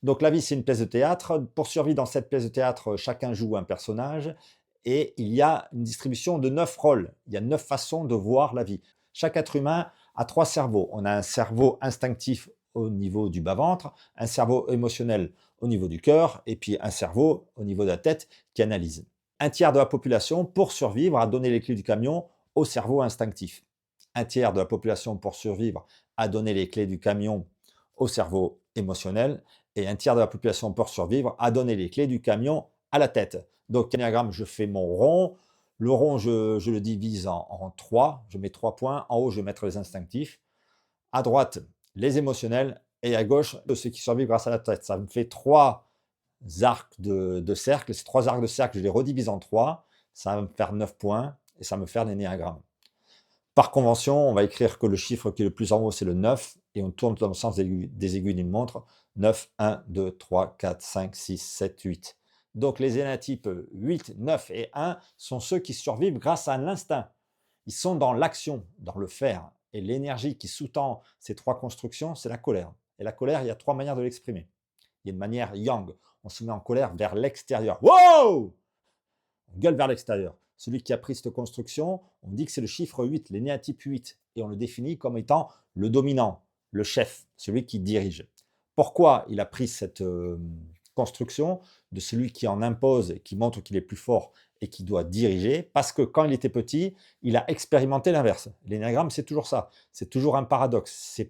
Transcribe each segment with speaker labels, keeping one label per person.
Speaker 1: Donc la vie, c'est une pièce de théâtre. Pour survivre dans cette pièce de théâtre, chacun joue un personnage et il y a une distribution de 9 rôles. Il y a 9 façons de voir la vie. Chaque être humain a 3 cerveaux. On a un cerveau instinctif au niveau du bas-ventre, un cerveau émotionnel au niveau du cœur et puis un cerveau au niveau de la tête qui analyse. Un tiers de la population, pour survivre, a donné les clés du camion au cerveau instinctif. Un tiers de la population, pour survivre, a donné les clés du camion au cerveau émotionnel et un tiers de la population, pour survivre, a donné les clés du camion à la tête. Donc, diagramme, je fais mon rond. Le rond, je le divise en 3. Je mets 3 points. En haut, je vais mettre les instinctifs. À droite, les émotionnels. Et à gauche, ceux qui survivent grâce à la tête. Ça me fait 3 arcs de cercle. Ces 3 arcs de cercle, je les redivise en 3. Ça va me faire 9 points et ça va me faire l'énéagramme. Par convention, on va écrire que le chiffre qui est le plus en haut, c'est le 9, et on tourne dans le sens des aiguilles d'une montre. 9, 1, 2, 3, 4, 5, 6, 7, 8. Donc les énéatypes 8, 9 et 1 sont ceux qui survivent grâce à l'instinct. Ils sont dans l'action, dans le faire. Et l'énergie qui sous-tend ces 3 constructions, c'est la colère. Et la colère, il y a 3 manières de l'exprimer. Il y a une manière yang. On se met en colère vers l'extérieur. Wow! On gueule vers l'extérieur. Celui qui a pris cette construction, on dit que c'est le chiffre 8, l'énéatype 8, et on le définit comme étant le dominant, le chef, celui qui dirige. Pourquoi il a pris cette construction de celui qui en impose et qui montre qu'il est plus fort et qui doit diriger? Parce que quand il était petit, il a expérimenté l'inverse. L'énéagramme, c'est toujours ça. C'est toujours un paradoxe.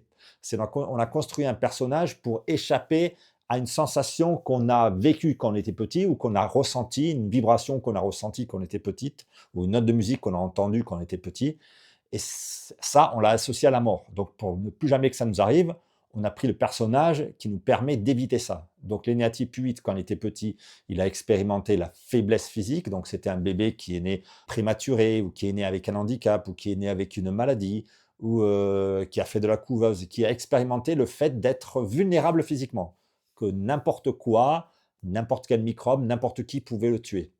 Speaker 1: On a construit un personnage pour échapper à une sensation qu'on a vécue quand on était petit ou qu'on a ressenti, une vibration qu'on a ressentie quand on était petite, ou une note de musique qu'on a entendue quand on était petit. Et ça, on l'a associé à la mort. Donc, pour ne plus jamais que ça nous arrive, on a pris le personnage qui nous permet d'éviter ça. Donc, l'énéatype 8, quand il était petit, il a expérimenté la faiblesse physique. Donc, c'était un bébé qui est né prématuré, ou qui est né avec un handicap, ou qui est né avec une maladie, ou qui a fait de la couveuse, qui a expérimenté le fait d'être vulnérable physiquement, que n'importe quoi, n'importe quel microbe, n'importe qui pouvait le tuer.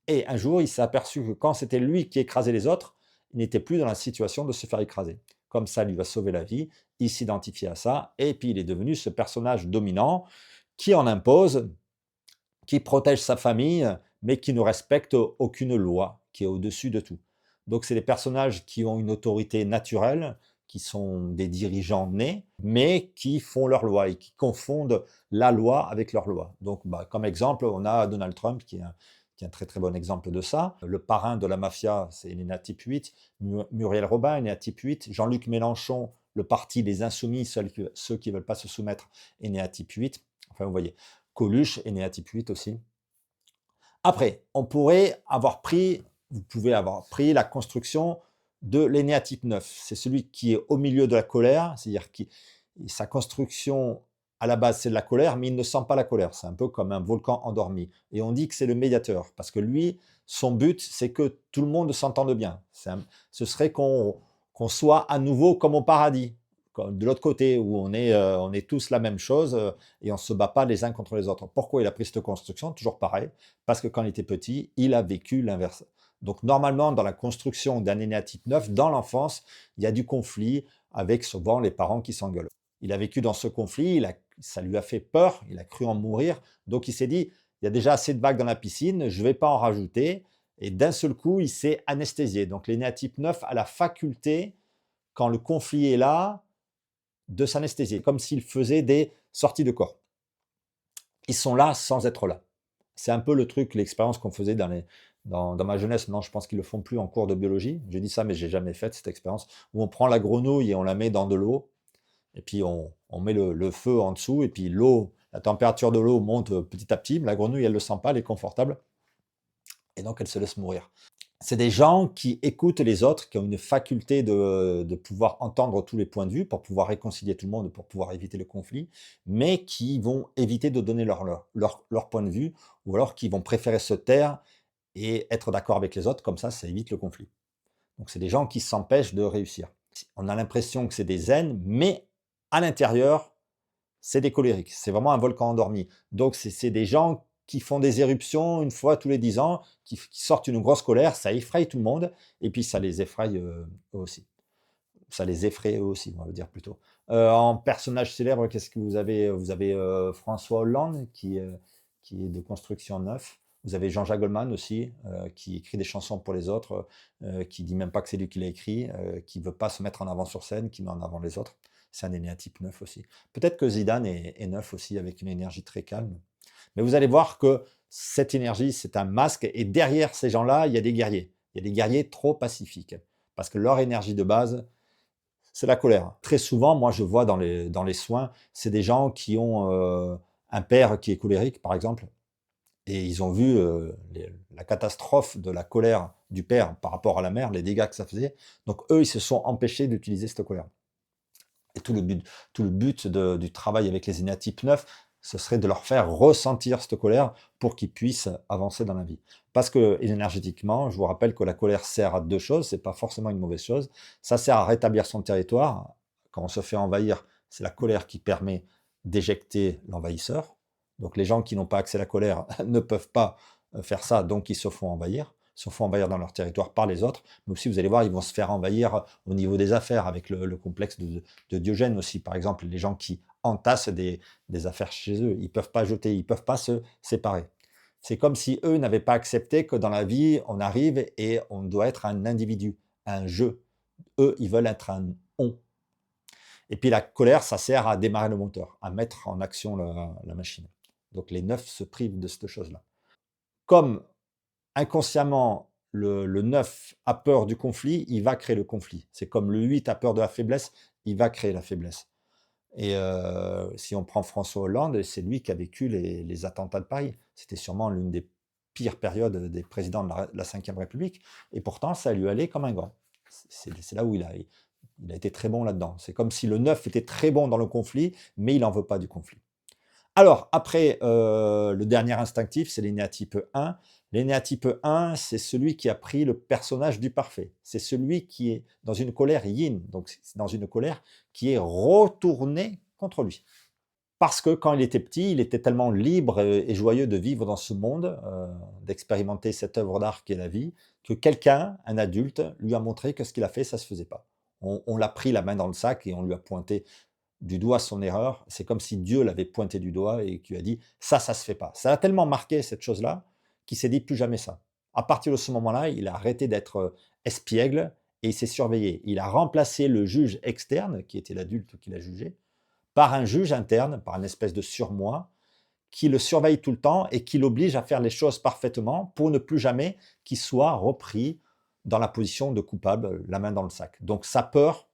Speaker 1: Et un jour, il s'est aperçu que quand c'était lui qui écrasait les autres, il n'était plus dans la situation de se faire écraser. Comme ça, lui va sauver la vie, il s'identifiait à ça, et puis il est devenu ce personnage dominant qui en impose, qui protège sa famille, mais qui ne respecte aucune loi, qui est au-dessus de tout. Donc c'est des personnages qui ont une autorité naturelle, qui sont des dirigeants nés, mais qui font leur loi et qui confondent la loi avec leur loi. Donc comme exemple, on a Donald Trump qui est un très très bon exemple de ça. Le parrain de la mafia, c'est l'énéatype 8. Muriel Robin, énéatype 8. Jean-Luc Mélenchon, le parti des insoumis, ceux qui ne veulent pas se soumettre, énéatype 8. Enfin, vous voyez. Coluche, énéatype 8 aussi. Après, vous pouvez avoir pris la construction de l'énéatype 9. C'est celui qui est au milieu de la colère, c'est-à-dire que sa construction à la base c'est de la colère, mais il ne sent pas la colère. C'est un peu comme un volcan endormi. Et on dit que c'est le médiateur, parce que lui, son but, c'est que tout le monde s'entende bien. Ce serait qu'on soit à nouveau comme au paradis, de l'autre côté, où on est tous la même chose et on ne se bat pas les uns contre les autres. Pourquoi il a pris cette construction? Toujours pareil, parce que quand il était petit, il a vécu l'inverse. Donc normalement, dans la construction d'un énéatype 9, dans l'enfance, il y a du conflit avec souvent les parents qui s'engueulent. Il a vécu dans ce conflit, ça lui a fait peur, il a cru en mourir, donc il s'est dit, il y a déjà assez de vagues dans la piscine, je ne vais pas en rajouter, et d'un seul coup, il s'est anesthésié. Donc l'énéatype 9 a la faculté, quand le conflit est là, de s'anesthésier, comme s'il faisait des sorties de corps. Ils sont là sans être là. C'est un peu le truc, l'expérience qu'on faisait dans ma jeunesse. Non, je pense qu'ils le font plus en cours de biologie. J'ai dit ça, mais j'ai jamais fait cette expérience, où on prend la grenouille et on la met dans de l'eau, et puis on met le feu en dessous, et puis la température de l'eau monte petit à petit, mais la grenouille, elle ne le sent pas, elle est confortable, et donc elle se laisse mourir. C'est des gens qui écoutent les autres, qui ont une faculté de pouvoir entendre tous les points de vue pour pouvoir réconcilier tout le monde, pour pouvoir éviter le conflit, mais qui vont éviter de donner leur point de vue, ou alors qui vont préférer se taire et être d'accord avec les autres, comme ça évite le conflit. Donc c'est des gens qui s'empêchent de réussir. On a l'impression que c'est des zen, mais à l'intérieur, c'est des colériques. C'est vraiment un volcan endormi. Donc c'est des gens qui font des éruptions une fois tous les 10 ans, qui sortent une grosse colère, ça effraie tout le monde, et puis ça les effraie eux aussi. Ça les effraie eux aussi, on va le dire plutôt. En personnage célèbre, qu'est-ce que vous avez? Vous avez, François Hollande qui est de construction neuf. Vous avez Jean-Jacques Goldman aussi, qui écrit des chansons pour les autres, qui dit même pas que c'est lui qui l'a écrit, qui veut pas se mettre en avant sur scène, qui met en avant les autres. C'est un énéatype 9 aussi. Peut-être que Zidane est 9 aussi avec une énergie très calme. Mais vous allez voir que cette énergie, c'est un masque et derrière ces gens-là, il y a des guerriers. Il y a des guerriers trop pacifiques parce que leur énergie de base, c'est la colère. Très souvent, moi, je vois dans les soins, c'est des gens qui ont, un père qui est colérique, par exemple, et ils ont vu, la catastrophe de la colère du père par rapport à la mère, les dégâts que ça faisait. Donc eux, ils se sont empêchés d'utiliser cette colère. Et tout le but du travail avec les énéatypes 9, ce serait de leur faire ressentir cette colère pour qu'ils puissent avancer dans la vie. Parce que énergétiquement, je vous rappelle que la colère sert à 2 choses, c'est pas forcément une mauvaise chose. Ça sert à rétablir son territoire. Quand on se fait envahir, c'est la colère qui permet d'éjecter l'envahisseur. Donc les gens qui n'ont pas accès à la colère ne peuvent pas, faire ça, donc ils se font envahir. Ils se font envahir dans leur territoire par les autres, mais aussi vous allez voir, ils vont se faire envahir au niveau des affaires avec le complexe de Diogène aussi. Par exemple, les gens qui entassent des affaires chez eux, ils peuvent pas jeter, ils peuvent pas se séparer. C'est comme si eux n'avaient pas accepté que dans la vie, on arrive et on doit être un individu, un «je». Eux, ils veulent être un «on». Et puis la colère, ça sert à démarrer le moteur, à mettre en action la machine. Donc les 9 se privent de cette chose-là. Comme inconsciemment, le 9 a peur du conflit, il va créer le conflit. C'est comme le 8 a peur de la faiblesse, il va créer la faiblesse. Et si on prend François Hollande, c'est lui qui a vécu les attentats de Paris. C'était sûrement l'une des pires périodes des présidents de la 5e République et pourtant ça lui allait comme un gant. C'est là où il a été très bon là-dedans. C'est comme si le 9 était très bon dans le conflit, mais il n'en veut pas du conflit. Alors, après, le dernier instinctif, c'est l'énéatype 1. L'énéatype 1, c'est celui qui a pris le personnage du parfait. C'est celui qui est dans une colère yin, donc c'est dans une colère qui est retournée contre lui. Parce que quand il était petit, il était tellement libre et joyeux de vivre dans ce monde, d'expérimenter cette œuvre d'art qu'est la vie, que quelqu'un, un adulte, lui a montré que ce qu'il a fait, ça ne se faisait pas. On l'a pris la main dans le sac et on lui a pointé du doigt son erreur. C'est comme si Dieu l'avait pointé du doigt et qui lui a dit: Ça se fait pas». Ça a tellement marqué cette chose-là qu'il s'est dit: «Plus jamais ça». À partir de ce moment-là, il a arrêté d'être, espiègle et il s'est surveillé. Il a remplacé le juge externe, qui était l'adulte qui l'a jugé, par un juge interne, par une espèce de surmoi, qui le surveille tout le temps et qui l'oblige à faire les choses parfaitement pour ne plus jamais qu'il soit repris dans la position de coupable, la main dans le sac. Donc sa peur,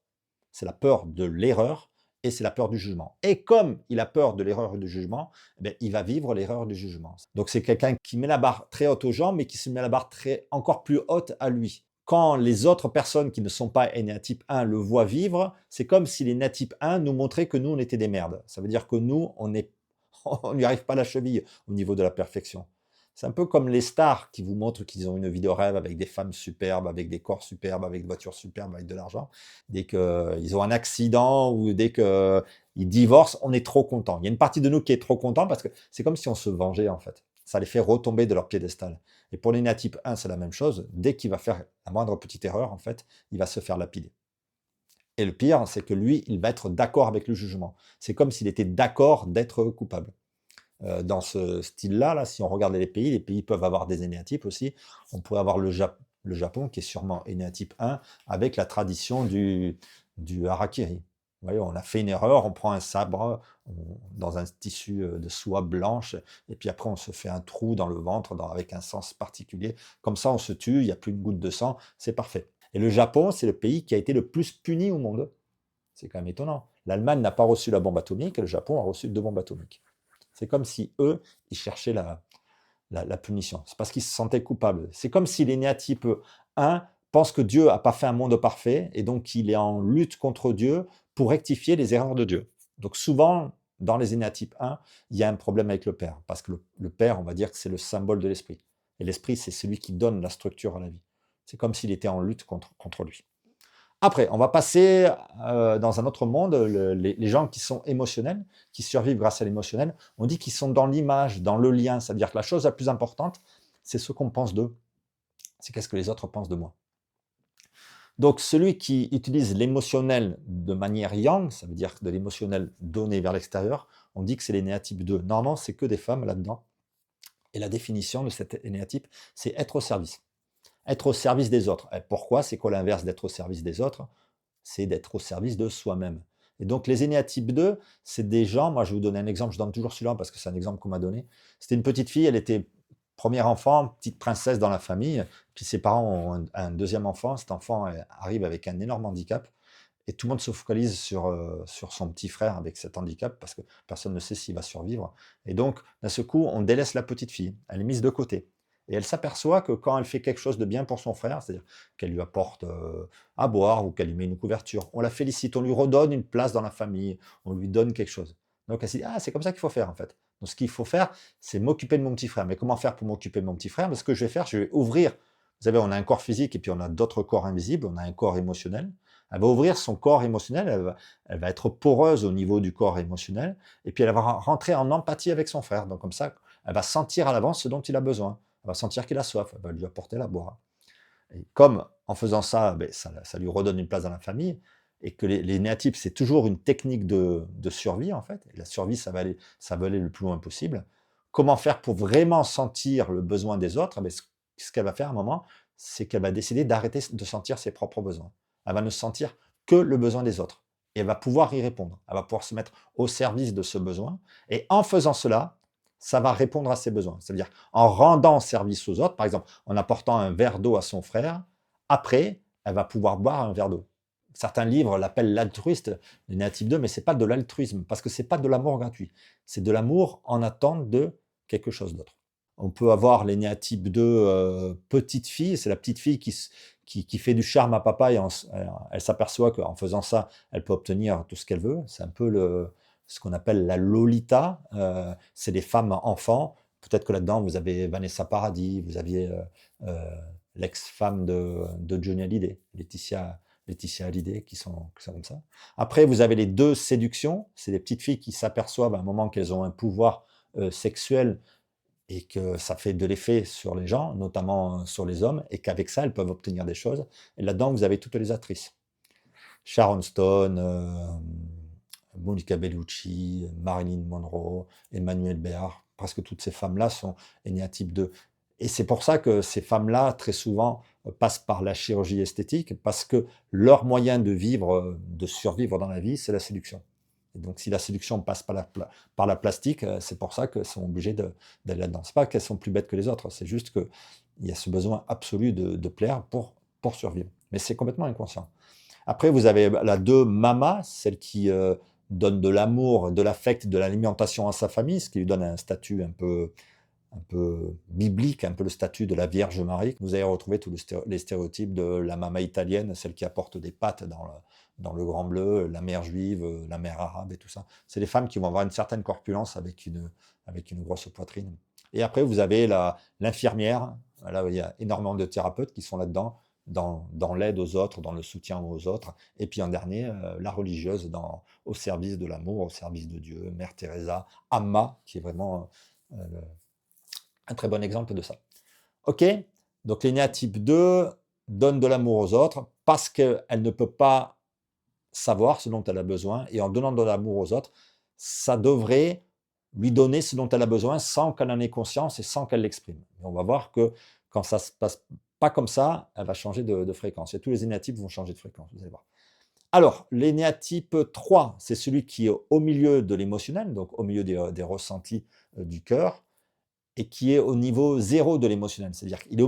Speaker 1: c'est la peur de l'erreur et c'est la peur du jugement. Et comme il a peur de l'erreur et du jugement, eh bien, il va vivre l'erreur du jugement. Donc c'est quelqu'un qui met la barre très haute aux gens, mais qui se met la barre encore plus haute à lui. Quand les autres personnes qui ne sont pas type 1 le voient vivre, c'est comme si les type 1 nous montraient que nous, on était des merdes. Ça veut dire que nous, on n'y arrive pas à la cheville au niveau de la perfection. C'est un peu comme les stars qui vous montrent qu'ils ont une vie de rêve avec des femmes superbes, avec des corps superbes, avec des voitures superbes, avec de l'argent. Dès qu'ils ont un accident ou dès qu'ils divorcent, on est trop content. Il y a une partie de nous qui est trop content parce que c'est comme si on se vengeait en fait. Ça les fait retomber de leur piédestal. Et pour l'énéatype 1, c'est la même chose. Dès qu'il va faire la moindre petite erreur, en fait, il va se faire lapider. Et le pire, c'est que lui, il va être d'accord avec le jugement. C'est comme s'il était d'accord d'être coupable. Dans ce style-là, là, si on regarde les pays peuvent avoir des énéatypes aussi. On pourrait avoir le Japon, qui est sûrement énéatype 1, avec la tradition du harakiri. Vous voyez, on a fait une erreur, on prend un sabre dans un tissu de soie blanche, et puis après on se fait un trou dans le ventre avec un sens particulier. Comme ça, on se tue, il n'y a plus une goutte de sang, c'est parfait. Et le Japon, c'est le pays qui a été le plus puni au monde. C'est quand même étonnant. L'Allemagne n'a pas reçu la bombe atomique, et le Japon a reçu 2 bombes atomiques. C'est comme si eux, ils cherchaient la punition. C'est parce qu'ils se sentaient coupables. C'est comme si l'énéatype 1 pense que Dieu n'a pas fait un monde parfait et donc il est en lutte contre Dieu pour rectifier les erreurs de Dieu. Donc souvent, dans les énéatypes 1, il y a un problème avec le Père, parce que le Père, on va dire que c'est le symbole de l'Esprit. Et l'Esprit, c'est celui qui donne la structure à la vie. C'est comme s'il était en lutte contre lui. Après, on va passer dans un autre monde, les gens qui sont émotionnels, qui survivent grâce à l'émotionnel, on dit qu'ils sont dans l'image, dans le lien. C'est-à-dire que la chose la plus importante, c'est ce qu'on pense d'eux. C'est qu'est-ce que les autres pensent de moi. Donc celui qui utilise l'émotionnel de manière yang, ça veut dire de l'émotionnel donné vers l'extérieur, on dit que c'est l'énéatype 2. Normalement, c'est que des femmes là-dedans. Et la définition de cet énéatype, c'est être au service. Être au service des autres. Et pourquoi? C'est quoi l'inverse d'être au service des autres? C'est d'être au service de soi-même. Et donc les énéatypes 2, c'est des gens, moi je vais vous donner un exemple, je donne toujours celui-là parce que c'est un exemple qu'on m'a donné. C'était une petite fille, elle était premier enfant, petite princesse dans la famille, puis ses parents ont un deuxième enfant, cet enfant arrive avec un énorme handicap, et tout le monde se focalise sur son petit frère avec cet handicap, parce que personne ne sait s'il va survivre. Et donc, d'un seul coup, on délaisse la petite fille, elle est mise de côté. Et elle s'aperçoit que quand elle fait quelque chose de bien pour son frère, c'est-à-dire qu'elle lui apporte à boire ou qu'elle lui met une couverture, on la félicite, on lui redonne une place dans la famille, on lui donne quelque chose. Donc elle s'est dit, ah, c'est comme ça qu'il faut faire en fait. Donc ce qu'il faut faire, c'est m'occuper de mon petit frère. Mais comment faire pour m'occuper de mon petit frère? Ce que je vais faire, je vais ouvrir. Vous savez, on a un corps physique et puis on a d'autres corps invisibles, on a un corps émotionnel. Elle va ouvrir son corps émotionnel, elle va être poreuse au niveau du corps émotionnel, et puis elle va rentrer en empathie avec son frère. Donc comme ça, elle va sentir à l'avance ce dont il a besoin. Elle va sentir qu'il a soif, elle va lui apporter la boire. Et comme en faisant ça, ça lui redonne une place dans la famille, et que les néatypes, c'est toujours une technique de survie, en fait. Et la survie, ça va aller le plus loin possible. Comment faire pour vraiment sentir le besoin des autres? Ce qu'elle va faire à un moment, c'est qu'elle va décider d'arrêter de sentir ses propres besoins. Elle va ne sentir que le besoin des autres. Et elle va pouvoir y répondre. Elle va pouvoir se mettre au service de ce besoin. Et en faisant cela, ça va répondre à ses besoins. C'est-à-dire en rendant service aux autres, par exemple en apportant un verre d'eau à son frère, après, elle va pouvoir boire un verre d'eau. Certains livres l'appellent l'altruiste, le néatype 2, mais ce n'est pas de l'altruisme, parce que ce n'est pas de l'amour gratuit. C'est de l'amour en attente de quelque chose d'autre. On peut avoir les néatypes 2 petite fille, c'est la petite fille qui fait du charme à papa et elle s'aperçoit qu'en faisant ça, elle peut obtenir tout ce qu'elle veut. C'est un peu ce qu'on appelle la Lolita, c'est des femmes enfants. Peut-être que là-dedans, vous avez Vanessa Paradis, vous aviez l'ex-femme de Johnny Hallyday, Laetitia Hallyday, qui sont comme ça. Après, vous avez les 2 séductions, c'est des petites filles qui s'aperçoivent à un moment qu'elles ont un pouvoir sexuel et que ça fait de l'effet sur les gens, notamment sur les hommes, et qu'avec ça, elles peuvent obtenir des choses. Et là-dedans, vous avez toutes les actrices. Sharon Stone, Monica Bellucci, Marilyn Monroe, Emmanuelle Béard, presque toutes ces femmes-là sont énéatype 2. Et c'est pour ça que ces femmes-là, très souvent, passent par la chirurgie esthétique, parce que leur moyen de vivre, de survivre dans la vie, c'est la séduction. Et donc si la séduction passe par la plastique, c'est pour ça qu'elles sont obligées d'aller là-dedans. C'est pas qu'elles sont plus bêtes que les autres, c'est juste qu'il y a ce besoin absolu de plaire pour survivre. Mais c'est complètement inconscient. Après, vous avez la 2 mama, celle qui donne de l'amour, de l'affect, de l'alimentation à sa famille, ce qui lui donne un statut un peu biblique, un peu le statut de la Vierge Marie. Vous allez retrouver tous les stéréotypes de la mama italienne, celle qui apporte des pâtes dans le Grand Bleu, la mère juive, la mère arabe et tout ça. C'est des femmes qui vont avoir une certaine corpulence avec une grosse poitrine. Et après, vous avez l'infirmière. Là, il y a énormément de thérapeutes qui sont là-dedans, dans l'aide aux autres, dans le soutien aux autres. Et puis en dernier, la religieuse au service de l'amour, au service de Dieu, Mère Teresa, Amma, qui est vraiment un très bon exemple de ça. Ok, donc l'énéatype 2 donne de l'amour aux autres parce qu'elle ne peut pas savoir ce dont elle a besoin, et en donnant de l'amour aux autres, ça devrait lui donner ce dont elle a besoin sans qu'elle en ait conscience et sans qu'elle l'exprime. Et on va voir que quand ça se passe pas comme ça, elle va changer de fréquence. Et tous les énéatypes vont changer de fréquence, vous allez voir. Alors, l'énéatype 3, c'est celui qui est au milieu de l'émotionnel, donc au milieu des ressentis du cœur, et qui est au niveau 0 de l'émotionnel. C'est-à-dire qu'il est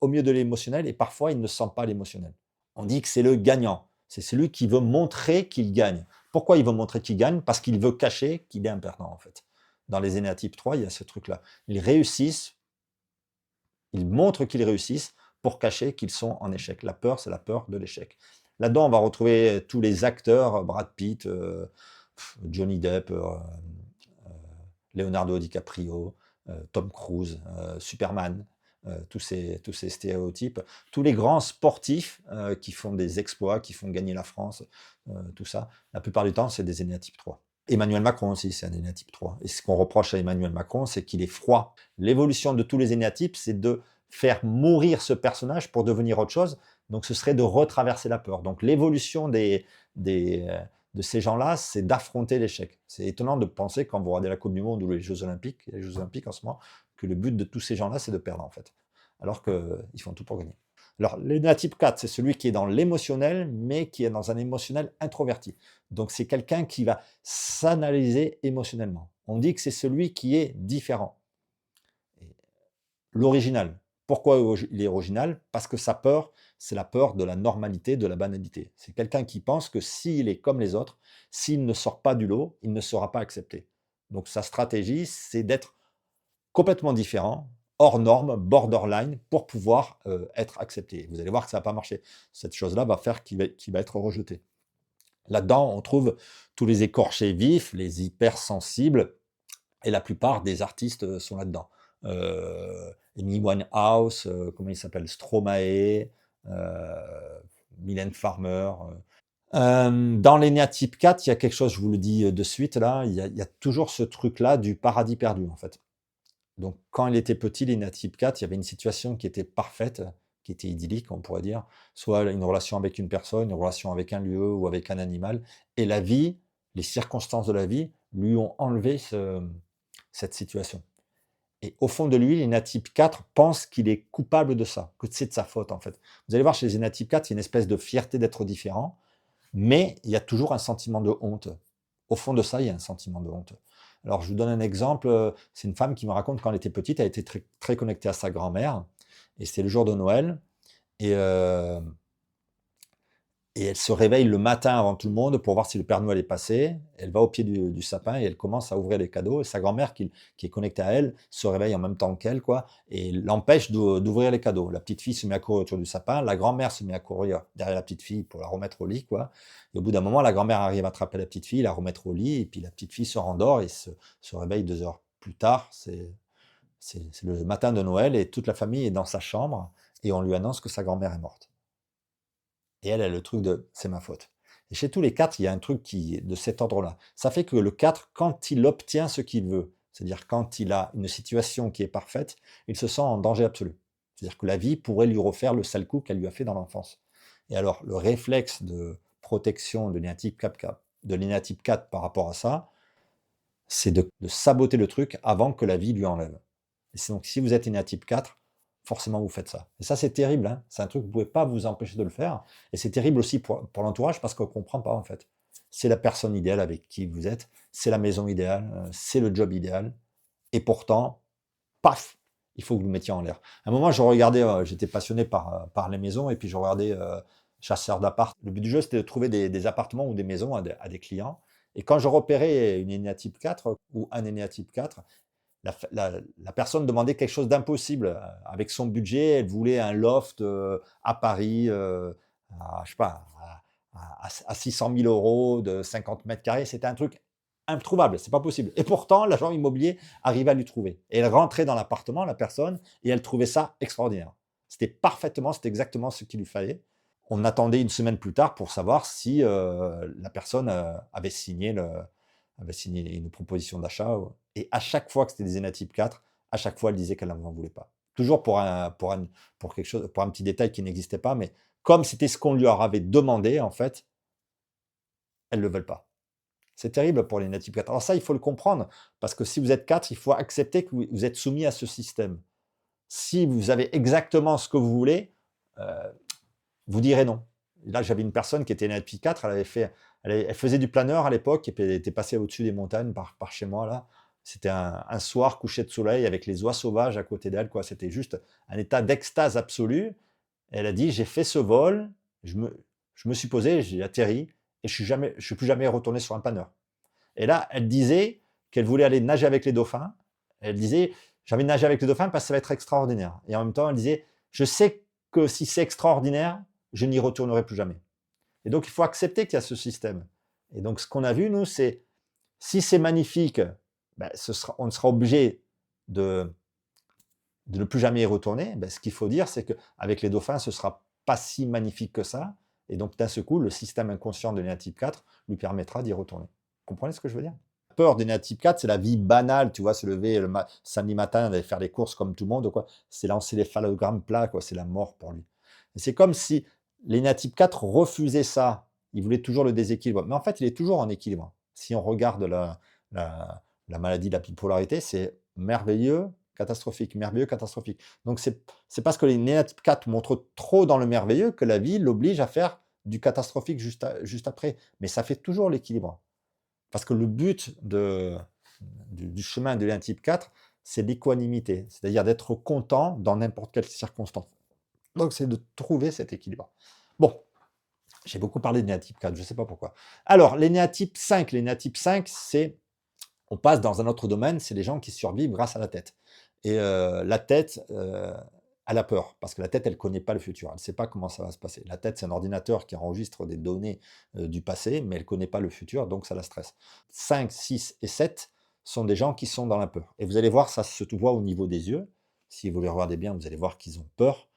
Speaker 1: au milieu de l'émotionnel et parfois il ne sent pas l'émotionnel. On dit que c'est le gagnant. C'est celui qui veut montrer qu'il gagne. Pourquoi il veut montrer qu'il gagne? Parce qu'il veut cacher qu'il est imperdant, en fait. Dans les énéatypes 3, il y a ce truc-là. Ils réussissent, ils montrent qu'ils réussissent pour cacher qu'ils sont en échec. La peur, c'est la peur de l'échec. Là-dedans, on va retrouver tous les acteurs, Brad Pitt, Johnny Depp, Leonardo DiCaprio, Tom Cruise, Superman, tous ces stéréotypes, tous les grands sportifs qui font des exploits, qui font gagner la France, tout ça, la plupart du temps, c'est des énéatypes 3. Emmanuel Macron aussi, c'est un énéatype 3. Et ce qu'on reproche à Emmanuel Macron, c'est qu'il est froid. L'évolution de tous les énéatypes, c'est de faire mourir ce personnage pour devenir autre chose, Donc ce serait de retraverser la peur. Donc l'évolution de ces gens-là, c'est d'affronter l'échec. C'est étonnant de penser, quand vous regardez la Coupe du Monde ou les Jeux Olympiques, il y a les Jeux Olympiques en ce moment, que le but de tous ces gens-là, c'est de perdre en fait. Alors qu'ils font tout pour gagner. Alors, l'énéatype 4, c'est celui qui est dans l'émotionnel, mais qui est dans un émotionnel introverti. Donc, c'est quelqu'un qui va s'analyser émotionnellement. On dit que c'est celui qui est différent. L'original. Pourquoi il est original? Parce que sa peur, c'est la peur de la normalité, de la banalité. C'est quelqu'un qui pense que s'il est comme les autres, s'il ne sort pas du lot, il ne sera pas accepté. Donc sa stratégie, c'est d'être complètement différent, hors norme, borderline, pour pouvoir être accepté. Vous allez voir que ça ne va pas marcher. Cette chose-là va faire qu'il va être rejeté. Là-dedans, on trouve tous les écorchés vifs, les hypersensibles, et la plupart des artistes sont là-dedans. Amy Winehouse, comment il s'appelle? Stromae, Mylène Farmer. Dans l'énéatype 4, il y a quelque chose, je vous le dis de suite là, il y a toujours ce truc-là du paradis perdu en fait. Donc quand il était petit, l'énéatype 4, il y avait une situation qui était parfaite, qui était idyllique, on pourrait dire, soit une relation avec une personne, une relation avec un lieu ou avec un animal, et la vie, les circonstances de la vie lui ont enlevé cette situation. Et au fond de lui, l'énéatype 4 pense qu'il est coupable de ça, que c'est de sa faute en fait. Vous allez voir, chez les énéatypes 4, il y a une espèce de fierté d'être différent, mais il y a toujours un sentiment de honte. Au fond de ça, il y a un sentiment de honte. Alors, je vous donne un exemple. C'est une femme qui me raconte quand elle était petite, elle était très, très connectée à sa grand-mère, et c'était le jour de Noël, et, euh, et elle se réveille le matin avant tout le monde pour voir si le Père Noël est passé. Elle va au pied du sapin et elle commence à ouvrir les cadeaux. Et sa grand-mère, qui est connectée à elle, se réveille en même temps qu'elle, quoi, et l'empêche d'ouvrir les cadeaux. La petite fille se met à courir autour du sapin. La grand-mère se met à courir derrière la petite fille pour la remettre au lit, quoi. Et au bout d'un moment, la grand-mère arrive à attraper la petite fille, la remettre au lit, et puis la petite fille se rendort et se réveille 2 heures plus tard. C'est le matin de Noël et toute la famille est dans sa chambre et on lui annonce que sa grand-mère est morte. Et elle a le truc de c'est ma faute. Et chez tous les 4, il y a un truc qui est de cet ordre-là. Ça fait que le 4, quand il obtient ce qu'il veut, c'est-à-dire quand il a une situation qui est parfaite, il se sent en danger absolu. C'est-à-dire que la vie pourrait lui refaire le sale coup qu'elle lui a fait dans l'enfance. Et alors, le réflexe de protection de l'énéatype 4 par rapport à ça, c'est de saboter le truc avant que la vie lui enlève. Et donc, si vous êtes énéatype 4, forcément vous faites ça. Et ça, c'est terrible, hein. C'est un truc que vous ne pouvez pas vous empêcher de le faire. Et c'est terrible aussi pour l'entourage parce qu'on ne comprend pas, en fait. C'est la personne idéale avec qui vous êtes, c'est la maison idéale, c'est le job idéal. Et pourtant, paf, il faut que vous le mettiez en l'air. À un moment, je regardais, j'étais passionné par les maisons et puis je regardais chasseur d'appart. Le but du jeu, c'était de trouver des appartements ou des maisons à des clients. Et quand je repérais une énéatype 4 ou un énéatype 4, la personne demandait quelque chose d'impossible. Avec son budget, elle voulait un loft à Paris, je sais pas, à 600 000 euros de 50 mètres carrés. C'était un truc introuvable, c'est pas possible. Et pourtant, l'agent immobilier arrivait à lui trouver. Et elle rentrait dans l'appartement, la personne, et elle trouvait ça extraordinaire. C'était exactement ce qu'il lui fallait. On attendait une semaine plus tard pour savoir si la personne avait signé une proposition d'achat. Et à chaque fois que c'était des énéatypes 4, à chaque fois, elle disait qu'elle n'en voulait pas. Toujours pour quelque chose, pour un petit détail qui n'existait pas, mais comme c'était ce qu'on lui avait demandé, en fait, elles ne le veulent pas. C'est terrible pour les énéatypes 4. Alors ça, il faut le comprendre, parce que si vous êtes 4, il faut accepter que vous êtes soumis à ce système. Si vous avez exactement ce que vous voulez, vous direz non. Là, j'avais une personne qui était énéatype 4, elle faisait du planeur à l'époque, et puis elle était passée au-dessus des montagnes par chez moi, là. C'était un soir couché de soleil avec les oies sauvages à côté d'elle, quoi. C'était juste un état d'extase absolue. Elle a dit: «J'ai fait ce vol, je me suis posé, j'ai atterri et je suis plus jamais retourné sur un planeur». Et là, elle disait qu'elle voulait aller nager avec les dauphins. Elle disait: «J'ai envie de nager avec les dauphins parce que ça va être extraordinaire». Et en même temps, elle disait: «Je sais que si c'est extraordinaire, je n'y retournerai plus jamais». Et donc, il faut accepter qu'il y a ce système. Et donc, ce qu'on a vu, nous, c'est si c'est magnifique, ben, on sera obligé de, de ne plus jamais y retourner. Ben, ce qu'il faut dire, c'est qu'avec les dauphins, ce ne sera pas si magnifique que ça. Et donc, d'un seul coup, le système inconscient de l'énéatype 4 lui permettra d'y retourner. Vous comprenez ce que je veux dire? La peur d'énéatype 4, c'est la vie banale, tu vois, se lever samedi matin, aller faire les courses comme tout le monde, quoi. C'est lancer les phallogrammes plats, quoi. C'est la mort pour lui. Et c'est comme si L'énéatype 4 refusait ça. Il voulait toujours le déséquilibre. Mais en fait, il est toujours en équilibre. Si on regarde la maladie de la bipolarité, c'est merveilleux, catastrophique, merveilleux, catastrophique. Donc, c'est parce que l'énéatype 4 montre trop dans le merveilleux que la vie l'oblige à faire du catastrophique juste après. Mais ça fait toujours l'équilibre. Parce que le but du chemin de l'énéatype 4, c'est l'équanimité, c'est-à-dire d'être content dans n'importe quelle circonstance. Donc, c'est de trouver cet équilibre. Bon, j'ai beaucoup parlé de l'énéatype 4, je ne sais pas pourquoi. Alors, l'énéatype 5, c'est, on passe dans un autre domaine, c'est les gens qui survivent grâce à la tête. Et la tête, elle a peur, parce que la tête, elle ne connaît pas le futur, elle ne sait pas comment ça va se passer. La tête, c'est un ordinateur qui enregistre des données du passé, mais elle ne connaît pas le futur, donc ça la stresse. 5, 6 et 7 sont des gens qui sont dans la peur. Et vous allez voir, ça se voit au niveau des yeux. Si vous les regardez bien, vous allez voir qu'ils ont peur.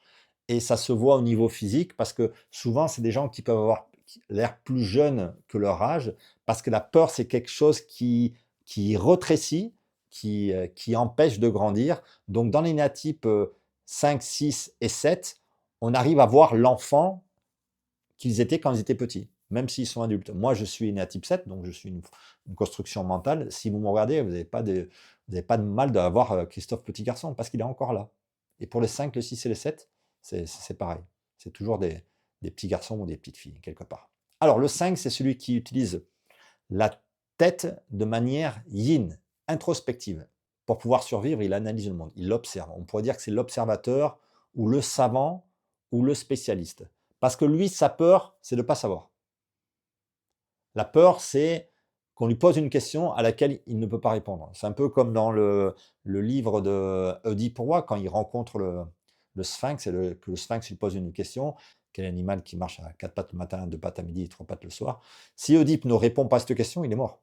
Speaker 1: Et ça se voit au niveau physique parce que souvent, c'est des gens qui peuvent avoir l'air plus jeunes que leur âge parce que la peur, c'est quelque chose qui rétrécit, qui empêche de grandir. Donc, dans les néatypes 5, 6 et 7, on arrive à voir l'enfant qu'ils étaient quand ils étaient petits, même s'ils sont adultes. Moi, je suis néatype 7, donc je suis une construction mentale. Si vous me regardez, vous n'avez pas de mal d'avoir Christophe petit garçon parce qu'il est encore là. Et pour les 5, le 6 et les 7, c'est pareil. C'est toujours des petits garçons ou des petites filles, quelque part. Alors, le 5, c'est celui qui utilise la tête de manière yin, introspective. Pour pouvoir survivre, il analyse le monde, il l'observe. On pourrait dire que c'est l'observateur ou le savant ou le spécialiste. Parce que lui, sa peur, c'est de ne pas savoir. La peur, c'est qu'on lui pose une question à laquelle il ne peut pas répondre. C'est un peu comme dans le livre de Oedipe Roi, quand il rencontre le sphinx, et que le sphinx lui pose une question: quel animal qui marche à 4 pattes le matin, 2 pattes à midi et 3 pattes le soir? Si Oedipe ne répond pas à cette question, il est mort.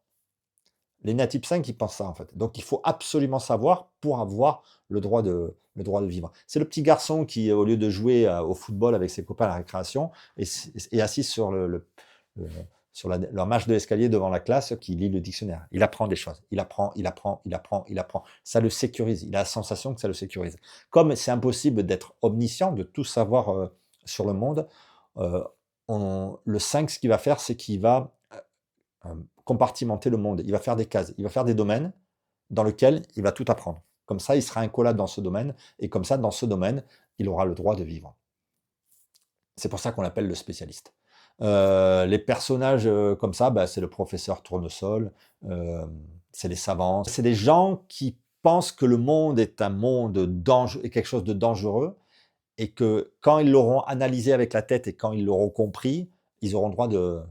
Speaker 1: Les natifs 5, ils pensent ça, en fait. Donc il faut absolument savoir pour avoir le droit de vivre. C'est le petit garçon qui, au lieu de jouer au football avec ses copains à la récréation, est assis sur sur la marche de l'escalier devant la classe, qui lit le dictionnaire. Il apprend des choses. Il apprend, il apprend, il apprend, il apprend. Ça le sécurise. Il a la sensation que ça le sécurise. Comme c'est impossible d'être omniscient, de tout savoir sur le monde, euh, le 5, ce qu'il va faire, c'est qu'il va compartimenter le monde. Il va faire des cases, il va faire des domaines dans lesquels il va tout apprendre. Comme ça, il sera incollable dans ce domaine, et comme ça, dans ce domaine, il aura le droit de vivre. C'est pour ça qu'on l'appelle le spécialiste. Les personnages comme ça, bah, c'est le professeur Tournesol, c'est les savants, c'est des gens qui pensent que le monde est un monde est quelque chose de dangereux, et que quand ils l'auront analysé avec la tête et quand ils l'auront compris, ils auront le droit de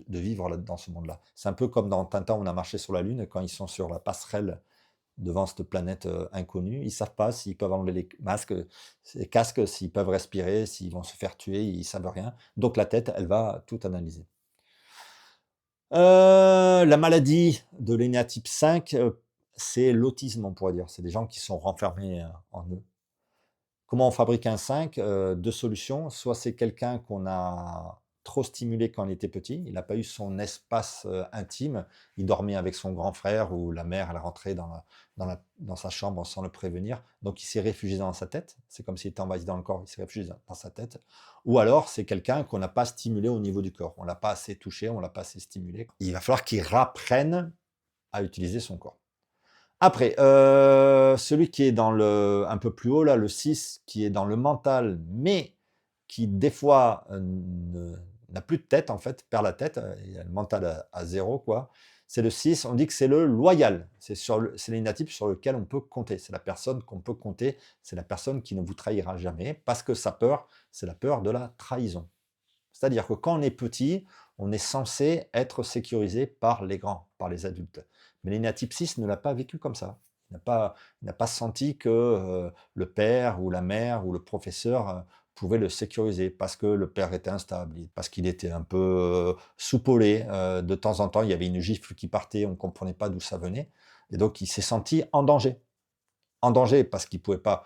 Speaker 1: vivre dans ce monde-là. C'est un peu comme dans Tintin, on a marché sur la Lune, quand ils sont sur la passerelle devant cette planète inconnue, ils ne savent pas s'ils peuvent enlever les masques, les casques, s'ils peuvent respirer, s'ils vont se faire tuer, ils ne savent rien. Donc la tête, elle va tout analyser. La maladie de l'énéatype 5, c'est l'autisme, on pourrait dire. C'est des gens qui sont renfermés en eux. Comment on fabrique un 5? Deux solutions. Soit c'est quelqu'un qu'on a trop stimulé quand il était petit, il n'a pas eu son espace intime, il dormait avec son grand frère, ou la mère, elle rentrait dans sa chambre sans le prévenir, donc il s'est réfugié dans sa tête, c'est comme s'il était envahi dans le corps, il s'est réfugié dans sa tête. Ou alors c'est quelqu'un qu'on n'a pas stimulé au niveau du corps, on l'a pas assez touché, on l'a pas assez stimulé. Il va falloir qu'il rapprenne à utiliser son corps. Après, celui qui est dans un peu plus haut là, le 6, qui est dans le mental, mais qui des fois, n'a plus de tête en fait, perd la tête, il a le mental à 0 quoi. C'est le 6, on dit que c'est le loyal. C'est l'initiative sur lequel on peut compter. C'est la personne qu'on peut compter, c'est la personne qui ne vous trahira jamais, parce que sa peur, c'est la peur de la trahison. C'est-à-dire que quand on est petit, on est censé être sécurisé par les grands, par les adultes. Mais l'énéatype 6 ne l'a pas vécu comme ça. Il n'a pas senti que le père ou la mère ou le professeur pouvait le sécuriser parce que le père était instable, parce qu'il était un peu soupolé. De temps en temps, il y avait une gifle qui partait, on ne comprenait pas d'où ça venait. Et donc, il s'est senti en danger. En danger parce qu'il ne pouvait pas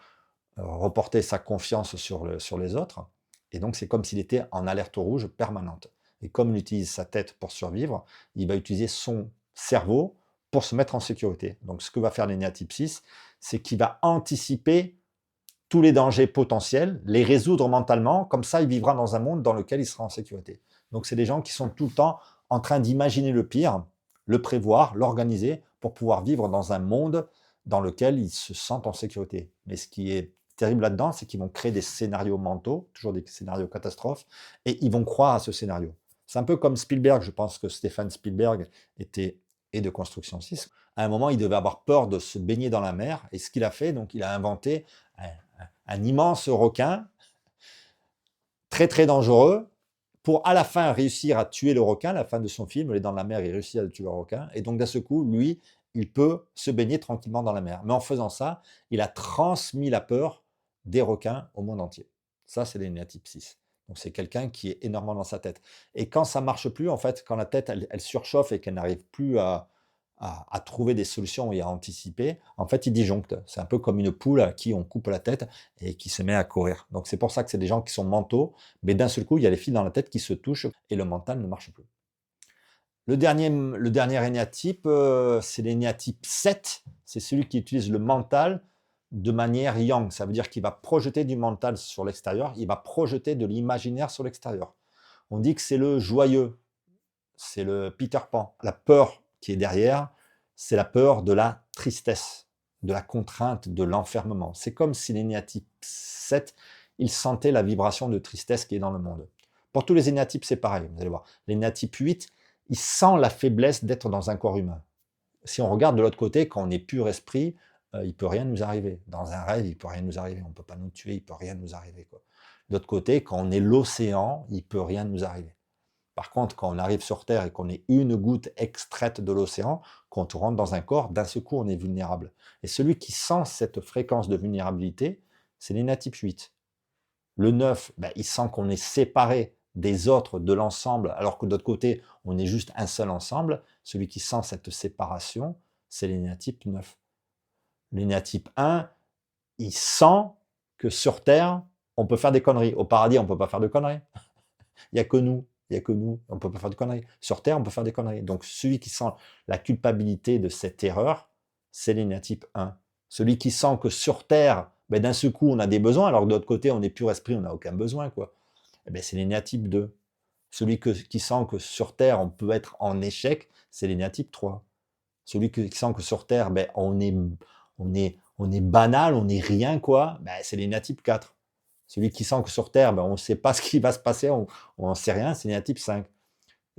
Speaker 1: reporter sa confiance sur les autres. Et donc, c'est comme s'il était en alerte rouge permanente. Et comme il utilise sa tête pour survivre, il va utiliser son cerveau pour se mettre en sécurité. Donc, ce que va faire l'énéatype 6, c'est qu'il va anticiper tous les dangers potentiels, les résoudre mentalement, comme ça il vivra dans un monde dans lequel il sera en sécurité. Donc c'est des gens qui sont tout le temps en train d'imaginer le pire, le prévoir, l'organiser, pour pouvoir vivre dans un monde dans lequel ils se sentent en sécurité. Mais ce qui est terrible là-dedans, c'est qu'ils vont créer des scénarios mentaux, toujours des scénarios catastrophes, et ils vont croire à ce scénario. C'est un peu comme Spielberg, je pense que Stéphane Spielberg était et de Construction 6. À un moment, il devait avoir peur de se baigner dans la mer, et ce qu'il a fait, donc il a inventé un immense requin, très très dangereux, pour à la fin réussir à tuer le requin. À la fin de son film, il est dans la mer, il réussit à tuer le requin, et donc d'un seul coup, lui, il peut se baigner tranquillement dans la mer. Mais en faisant ça, il a transmis la peur des requins au monde entier. Ça, c'est l'énéatype 6. Donc c'est quelqu'un qui est énormément dans sa tête. Et quand ça marche plus, en fait, quand la tête, elle surchauffe et qu'elle n'arrive plus à trouver des solutions et à anticiper, en fait, il disjoncte. C'est un peu comme une poule à qui on coupe la tête et qui se met à courir. Donc c'est pour ça que c'est des gens qui sont mentaux, mais d'un seul coup, il y a les fils dans la tête qui se touchent et le mental ne marche plus. Le dernier énéatype, c'est l'énéatype 7. C'est celui qui utilise le mental de manière yang. Ça veut dire qu'il va projeter du mental sur l'extérieur, il va projeter de l'imaginaire sur l'extérieur. On dit que c'est le joyeux, c'est le Peter Pan. La peur qui est derrière, c'est la peur de la tristesse, de la contrainte, de l'enfermement. C'est comme si l'énéatype 7, il sentait la vibration de tristesse qui est dans le monde. Pour tous les énéatypes, c'est pareil, vous allez voir. L'énéatype 8, il sent la faiblesse d'être dans un corps humain. Si on regarde de l'autre côté, quand on est pur esprit, il ne peut rien nous arriver. Dans un rêve, il ne peut rien nous arriver. On ne peut pas nous tuer, il ne peut rien nous arriver, quoi. De l'autre côté, quand on est l'océan, il ne peut rien nous arriver. Par contre, quand on arrive sur Terre et qu'on est une goutte extraite de l'océan, quand on rentre dans un corps, d'un seul coup, on est vulnérable. Et celui qui sent cette fréquence de vulnérabilité, c'est l'énéatype 8. Le 9, il sent qu'on est séparé des autres, de l'ensemble, alors que de l'autre côté, on est juste un seul ensemble. Celui qui sent cette séparation, c'est l'énéatype 9. L'énéatype 1, il sent que sur Terre, on peut faire des conneries. Au paradis, on ne peut pas faire de conneries. Il n'y a que nous. Il n'y a que nous. On ne peut pas faire de conneries. Sur Terre, on peut faire des conneries. Donc, celui qui sent la culpabilité de cette erreur, c'est l'énéatype 1. Celui qui sent que sur Terre, d'un seul coup, on a des besoins, alors que de l'autre côté, on est pur esprit, on n'a aucun besoin, quoi. C'est l'énéatype 2. Celui qui sent que sur Terre, on peut être en échec, c'est l'énéatype 3. Celui qui sent que sur Terre, on est banal, on n'est rien, quoi, c'est l'énéatype 4. Celui qui sent que sur Terre, on ne sait pas ce qui va se passer, on n'en sait rien, c'est l'énéatype 5,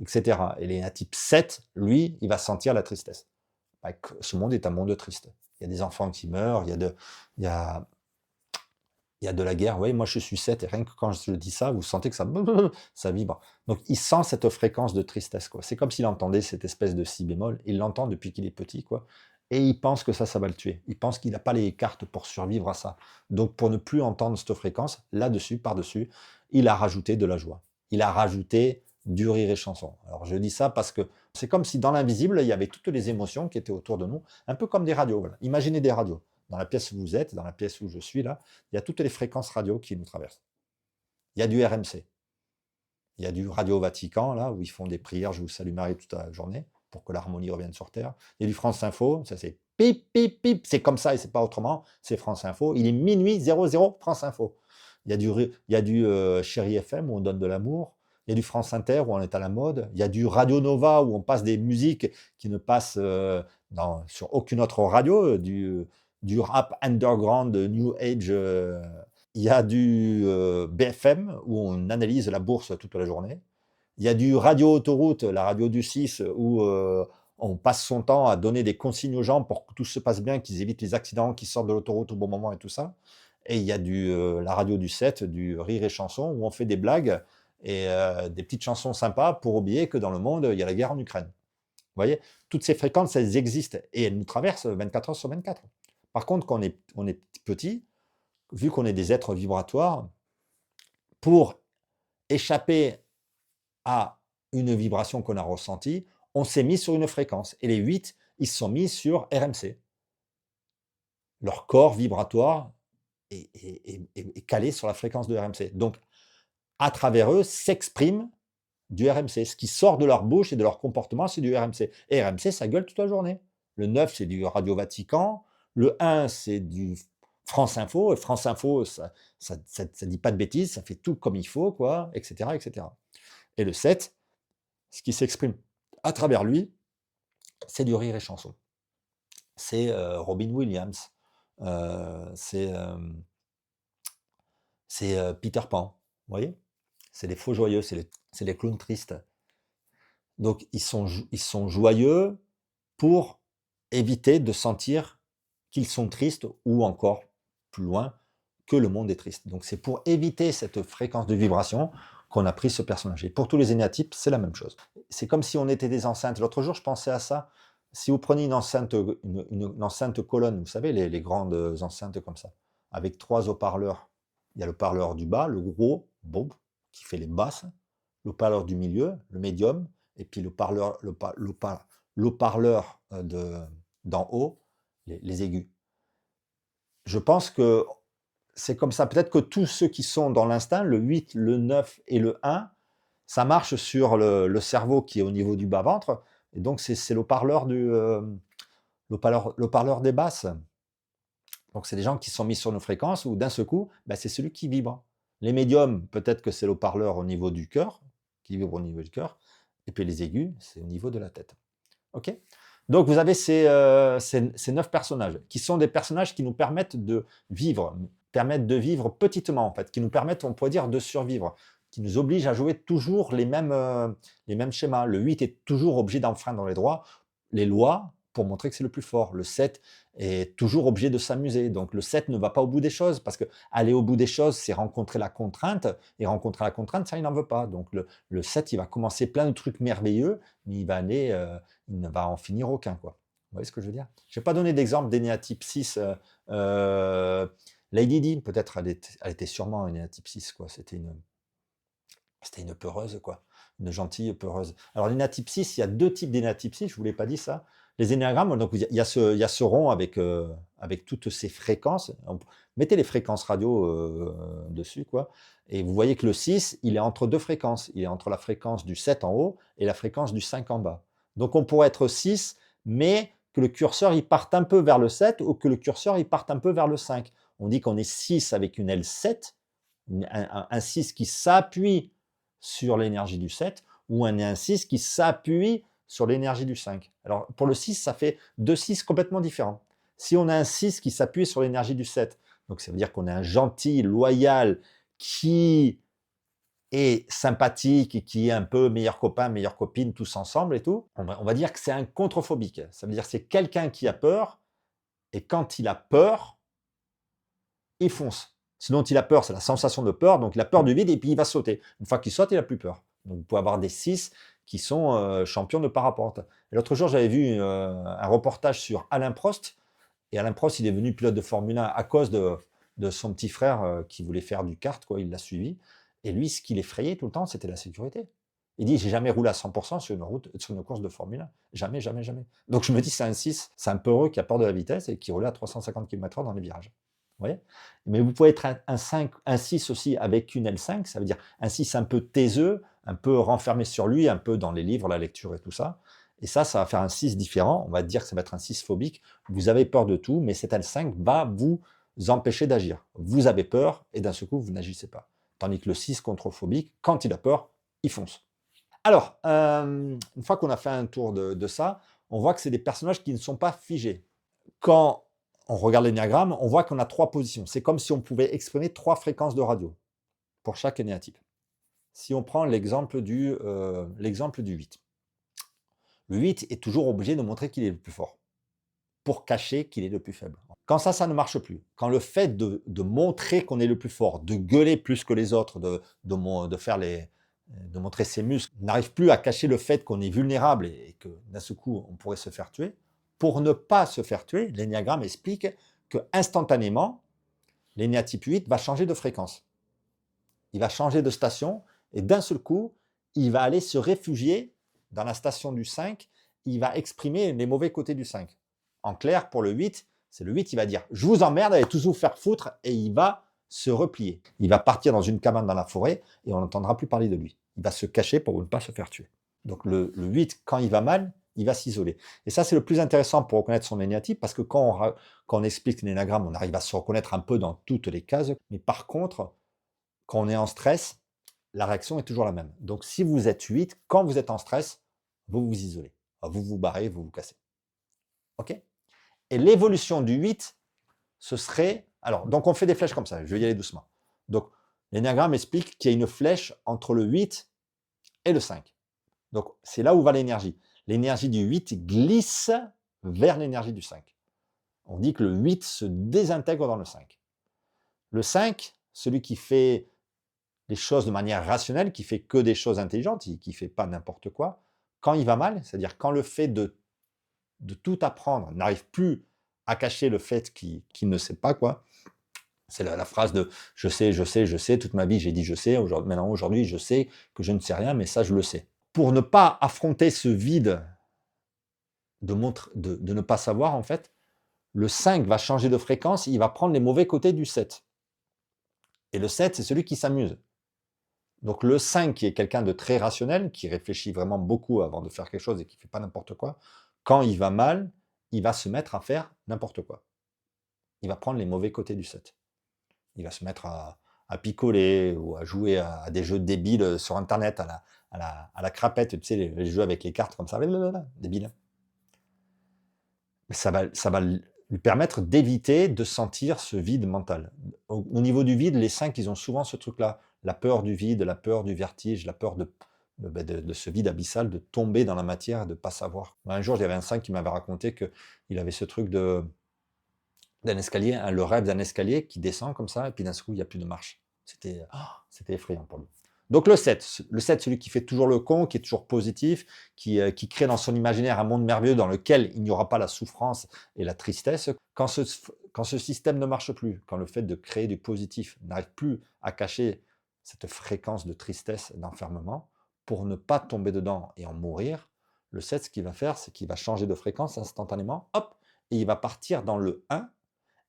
Speaker 1: etc. Et l'énéatype 7, lui, il va sentir la tristesse. Ce monde est un monde triste. Il y a des enfants qui meurent, il y a de la guerre. Oui, moi je suis 7 et rien que quand je dis ça, vous sentez que ça vibre. Donc il sent cette fréquence de tristesse, quoi. C'est comme s'il entendait cette espèce de si bémol. Il l'entend depuis qu'il est petit, quoi. Et il pense que ça va le tuer. Il pense qu'il n'a pas les cartes pour survivre à ça. Donc pour ne plus entendre cette fréquence, là-dessus, par-dessus, il a rajouté de la joie. Il a rajouté du rire et chanson. Alors je dis ça parce que c'est comme si dans l'invisible, il y avait toutes les émotions qui étaient autour de nous, un peu comme des radios. Voilà. Imaginez des radios. Dans la pièce où vous êtes, dans la pièce où je suis là, il y a toutes les fréquences radio qui nous traversent. Il y a du RMC. Il y a du Radio Vatican, là, où ils font des prières, je vous salue Marie toute la journée, pour que l'harmonie revienne sur Terre. Il y a du France Info, ça c'est pip, pip, pip, c'est comme ça et c'est pas autrement, c'est France Info. Il est minuit 00, France Info. Il y a du Chéri FM, où on donne de l'amour. Il y a du France Inter, où on est à la mode. Il y a du Radio Nova, où on passe des musiques qui ne passent sur aucune autre radio, du rap underground, New Age. Il y a du BFM, où on analyse la bourse toute la journée. Il y a du Radio Autoroute, la radio du 6, où on passe son temps à donner des consignes aux gens pour que tout se passe bien, qu'ils évitent les accidents, qu'ils sortent de l'autoroute au bon moment et tout ça. Et il y a la radio du 7, du Rire et Chanson, où on fait des blagues et des petites chansons sympas pour oublier que dans le monde, il y a la guerre en Ukraine. Vous voyez, toutes ces fréquences, elles existent et elles nous traversent 24 heures sur 24. Par contre, quand on est petit, vu qu'on est des êtres vibratoires, pour échapper à une vibration qu'on a ressentie, on s'est mis sur une fréquence. Et les 8, ils se sont mis sur RMC. Leur corps vibratoire est calé sur la fréquence de RMC. Donc, à travers eux, s'exprime du RMC. Ce qui sort de leur bouche et de leur comportement, c'est du RMC. Et RMC, ça gueule toute la journée. Le 9, c'est du Radio Vatican. Le 1, c'est du France Info, et France Info, ça dit pas de bêtises, ça fait tout comme il faut, quoi, etc., etc. Et le 7, ce qui s'exprime à travers lui, c'est du rire et chanson. C'est Robin Williams, c'est Peter Pan, vous voyez? C'est les faux joyeux, c'est les clowns tristes. Donc ils sont joyeux pour éviter de sentir qu'ils sont tristes, ou encore plus loin, que le monde est triste. Donc c'est pour éviter cette fréquence de vibration qu'on a pris ce personnage. Et pour tous les énéatypes, c'est la même chose. C'est comme si on était des enceintes. L'autre jour, je pensais à ça. Si vous prenez une enceinte, une enceinte colonne, vous savez, les grandes enceintes comme ça, avec 3 haut-parleurs. Il y a le parleur du bas, le gros, boum, qui fait les basses, le parleur du milieu, le médium, et puis l'eau-parleur d'en haut, les aigus. Je pense que c'est comme ça. Peut-être que tous ceux qui sont dans l'instinct, le 8, le 9 et le 1, ça marche sur le cerveau qui est au niveau du bas-ventre, et donc c'est l'eau-parleur des basses. Donc c'est des gens qui sont mis sur une fréquence où d'un seul coup, bah, c'est celui qui vibre. Les médiums, peut-être que c'est l'eau-parleur au niveau du cœur, qui vibre au niveau du cœur, et puis les aigus, c'est au niveau de la tête. OK? Donc vous avez ces 9 personnages, qui sont des personnages qui nous permettent de vivre petitement en fait, qui nous permettent, on pourrait dire, de survivre, qui nous obligent à jouer toujours les mêmes schémas. Le 8 est toujours obligé d'enfreindre les lois pour montrer que c'est le plus fort. Le 7 est toujours obligé de s'amuser. Donc le 7 ne va pas au bout des choses, parce que aller au bout des choses, c'est rencontrer la contrainte, et rencontrer la contrainte, ça, il n'en veut pas. Donc le 7, il va commencer plein de trucs merveilleux, mais il ne va en finir aucun, quoi. Vous voyez ce que je veux dire? Je n'ai pas donné d'exemple d'énéatype 6. Lady Di, peut-être, elle était sûrement un énéatype 6, quoi. C'était une peureuse, quoi. Une gentille peureuse. Alors, l'énéatype 6, il y a 2 types d'énéatype 6, je ne vous l'ai pas dit ça. Les énéagrammes, donc il y a ce rond avec toutes ces fréquences. Mettez les fréquences radio dessus, quoi. Et vous voyez que le 6, il est entre 2 fréquences. Il est entre la fréquence du 7 en haut et la fréquence du 5 en bas. Donc on pourrait être 6, mais que le curseur il parte un peu vers le 7, ou que le curseur il parte un peu vers le 5. On dit qu'on est 6 avec une L7, un 6 qui s'appuie sur l'énergie du 7, ou un 6 qui s'appuie sur l'énergie du 5. Alors pour le 6, ça fait 2 6 complètement différents. Si on a un 6 qui s'appuie sur l'énergie du 7, donc ça veut dire qu'on est un gentil, loyal, qui est sympathique et qui est un peu meilleur copain, meilleure copine, tous ensemble et tout, on va dire que c'est un contrephobique. Ça veut dire que c'est quelqu'un qui a peur, et quand il a peur, il fonce. Ce dont il a peur, c'est la sensation de peur, donc il a peur du vide, et puis il va sauter. Une fois qu'il saute, il n'a plus peur. Donc vous pouvez avoir des 6 qui sont champions de parapente. L'autre jour, j'avais vu un reportage sur Alain Prost, et Alain Prost, il est devenu pilote de Formule 1 à cause de son petit frère qui voulait faire du kart, quoi, il l'a suivi. Et lui, ce qui l'effrayait tout le temps, c'était la sécurité. Il dit, j'ai jamais roulé à 100% sur une course de Formule 1. Jamais, jamais, jamais. Donc je me dis, c'est un 6, c'est un peureux qui a peur de la vitesse et qui roulait à 350 km/h dans les virages. Vous voyez? Mais vous pouvez être un 6 aussi avec une L5, ça veut dire un 6 un peu taiseux, un peu renfermé sur lui, un peu dans les livres, la lecture et tout ça. Et ça va faire un 6 différent. On va dire que ça va être un 6 phobique. Vous avez peur de tout, mais cet L5 va vous empêcher d'agir. Vous avez peur, et d'un seul coup, vous n'agissez pas. Tandis que le 6 contrephobique, quand il a peur, il fonce. Alors, une fois qu'on a fait un tour de ça, on voit que c'est des personnages qui ne sont pas figés. Quand on regarde l'énéagramme, on voit qu'on a 3 positions. C'est comme si on pouvait exprimer 3 fréquences de radio pour chaque énéatype. Si on prend l'exemple du 8. Le 8 est toujours obligé de montrer qu'il est le plus fort, pour cacher qu'il est le plus faible. Quand ça ne marche plus, quand le fait de montrer qu'on est le plus fort, de gueuler plus que les autres, de montrer ses muscles, n'arrive plus à cacher le fait qu'on est vulnérable et que d'un seul coup, on pourrait se faire tuer, pour ne pas se faire tuer, l'énéagramme explique que instantanément, l'énéatype 8 va changer de fréquence. Il va changer de station, et d'un seul coup, il va aller se réfugier dans la station du 5, il va exprimer les mauvais côtés du 5. En clair, pour le 8, c'est le 8, il va dire « je vous emmerde, allez tous vous faire foutre » et il va se replier. Il va partir dans une cabane dans la forêt et on n'entendra plus parler de lui. Il va se cacher pour ne pas se faire tuer. Donc le 8, quand il va mal, il va s'isoler. Et ça, c'est le plus intéressant pour reconnaître son énéatype, parce que quand on explique l'énéagramme, on arrive à se reconnaître un peu dans toutes les cases. Mais par contre, quand on est en stress, la réaction est toujours la même. Donc si vous êtes 8, quand vous êtes en stress, vous vous isolez. Vous vous barrez, vous vous cassez. OK? Et l'évolution du 8, ce serait... Alors, donc on fait des flèches comme ça, je vais y aller doucement. Donc, l'énéagramme explique qu'il y a une flèche entre le 8 et le 5. Donc, c'est là où va l'énergie. L'énergie du 8 glisse vers l'énergie du 5. On dit que le 8 se désintègre dans le 5. Le 5, celui qui fait les choses de manière rationnelle, qui fait que des choses intelligentes, qui ne fait pas n'importe quoi, quand il va mal, c'est-à-dire quand le fait de tout apprendre n'arrive plus à cacher le fait qu'il ne sait pas quoi, c'est la phrase de je sais, toute ma vie j'ai dit je sais, maintenant aujourd'hui je sais que je ne sais rien, mais ça je le sais. Pour ne pas affronter ce vide de ne pas savoir, en fait, le 5 va changer de fréquence, il va prendre les mauvais côtés du 7. Et le 7, c'est celui qui s'amuse. Donc le 5, qui est quelqu'un de très rationnel, qui réfléchit vraiment beaucoup avant de faire quelque chose et qui ne fait pas n'importe quoi, quand il va mal, il va se mettre à faire n'importe quoi. Il va prendre les mauvais côtés du 7. Il va se mettre à picoler ou à jouer à des jeux débiles sur Internet, à la crapette, tu sais, les jeux avec les cartes comme ça, débile. Mais ça va lui permettre d'éviter de sentir ce vide mental. Au niveau du vide, les 5, ils ont souvent ce truc-là, la peur du vide, la peur du vertige, la peur de ce vide abyssal, de tomber dans la matière et de ne pas savoir. Un jour, il y avait un 5 qui m'avait raconté qu'il avait ce truc d'un escalier, le rêve d'un escalier qui descend comme ça, et puis d'un coup, il n'y a plus de marche. C'était effrayant pour lui. Donc le 7, celui qui fait toujours le con, qui est toujours positif, qui crée dans son imaginaire un monde merveilleux dans lequel il n'y aura pas la souffrance et la tristesse. Quand ce système ne marche plus, quand le fait de créer du positif n'arrive plus à cacher cette fréquence de tristesse et d'enfermement, pour ne pas tomber dedans et en mourir, le 7, ce qu'il va faire, c'est qu'il va changer de fréquence instantanément, hop, et il va partir dans le 1,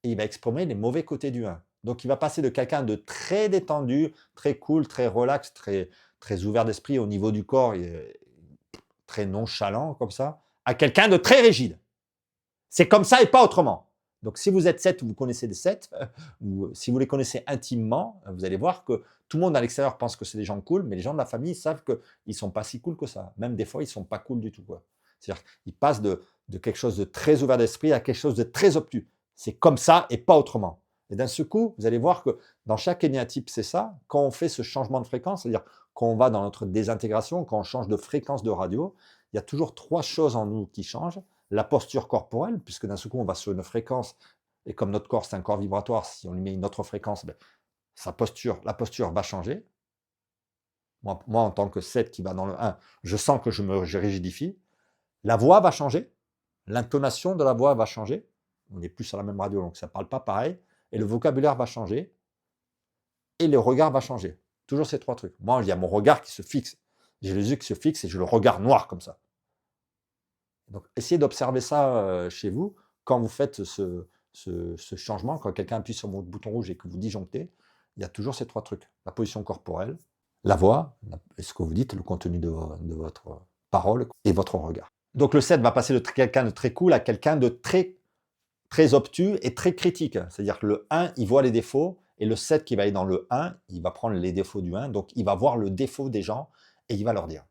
Speaker 1: et il va exprimer les mauvais côtés du 1. Donc il va passer de quelqu'un de très détendu, très cool, très relax, très ouvert d'esprit au niveau du corps, très nonchalant comme ça, à quelqu'un de très rigide. C'est comme ça et pas autrement. Donc si vous êtes 7 ou vous connaissez des 7, ou si vous les connaissez intimement, vous allez voir que tout le monde à l'extérieur pense que c'est des gens cool, mais les gens de la famille savent qu'ils ne sont pas si cool que ça. Même des fois, ils ne sont pas cool du tout. C'est-à-dire qu'ils passent de quelque chose de très ouvert d'esprit à quelque chose de très obtus. C'est comme ça et pas autrement. Et d'un seul coup, vous allez voir que dans chaque énéatype, c'est ça. Quand on fait ce changement de fréquence, c'est-à-dire quand on va dans notre désintégration, quand on change de fréquence de radio, il y a toujours 3 choses en nous qui changent. La posture corporelle, puisque d'un seul coup, on va sur une fréquence, et comme notre corps, c'est un corps vibratoire, si on lui met une autre fréquence, la posture va changer. Moi, en tant que 7 qui va dans le 1, je sens que je rigidifie. La voix va changer. L'intonation de la voix va changer. On n'est plus sur la même radio, donc ça ne parle pas pareil. Et le vocabulaire va changer. Et le regard va changer. Toujours ces 3 trucs. Moi, il y a mon regard qui se fixe. J'ai les yeux qui se fixent et j'ai le regard noir comme ça. Donc, essayez d'observer ça chez vous quand vous faites ce changement, quand quelqu'un appuie sur votre bouton rouge et que vous disjonctez, il y a toujours ces 3 trucs. La position corporelle, la voix, ce que vous dites, le contenu de votre parole et votre regard. Donc le 7 va passer de quelqu'un de très cool à quelqu'un de très, très obtus et très critique. C'est-à-dire que le 1, il voit les défauts, et le 7 qui va aller dans le 1, il va prendre les défauts du 1, donc il va voir le défaut des gens et il va leur dire.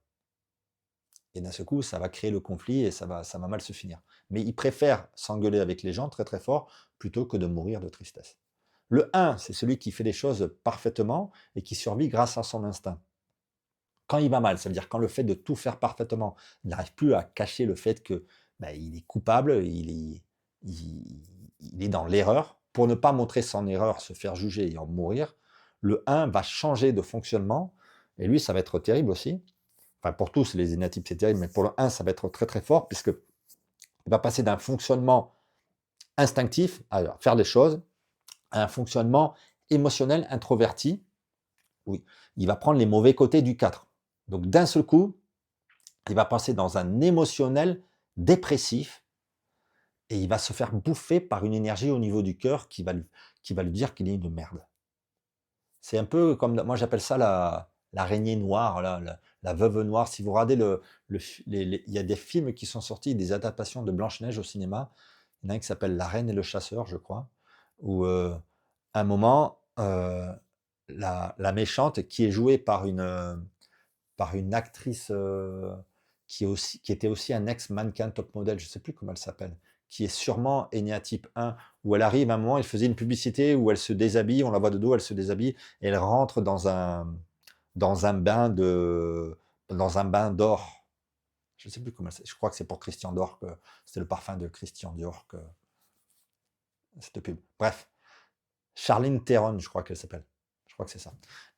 Speaker 1: Et d'un seul coup, ça va créer le conflit et ça va mal se finir. Mais il préfère s'engueuler avec les gens très très fort plutôt que de mourir de tristesse. Le 1, c'est celui qui fait les choses parfaitement et qui survit grâce à son instinct. Quand il va mal, ça veut dire quand le fait de tout faire parfaitement n'arrive plus à cacher le fait que il est coupable, il est dans l'erreur. Pour ne pas montrer son erreur, se faire juger et en mourir, le 1 va changer de fonctionnement, et lui, ça va être terrible aussi. Enfin, pour tous, les énéatypes, c'est terrible, mais pour le 1, ça va être très très fort, puisque il va passer d'un fonctionnement instinctif, à faire des choses, à un fonctionnement émotionnel introverti. Oui, il va prendre les mauvais côtés du 4. Donc d'un seul coup, il va passer dans un émotionnel dépressif, et il va se faire bouffer par une énergie au niveau du cœur qui va lui dire qu'il est une merde. C'est un peu comme, moi j'appelle ça l'araignée noire, là, La Veuve Noire. Si vous regardez il y a des films qui sont sortis, des adaptations de Blanche-Neige au cinéma. Il y en a un qui s'appelle La Reine et le Chasseur, je crois, où à un moment, la méchante, qui est jouée par une actrice qui était aussi un ex-mannequin top model, je ne sais plus comment elle s'appelle, qui est sûrement Enya type 1, où elle arrive à un moment, elle faisait une publicité où elle se déshabille, on la voit de dos, elle se déshabille, et elle rentre dans un bain dans un bain d'or. Je ne sais plus comment c'est. Je crois que c'est pour Christian Dior, que c'était le parfum de Christian Dior, que cette pub. Bref, Charline Theron, je crois qu'elle s'appelle. Je crois que c'est ça.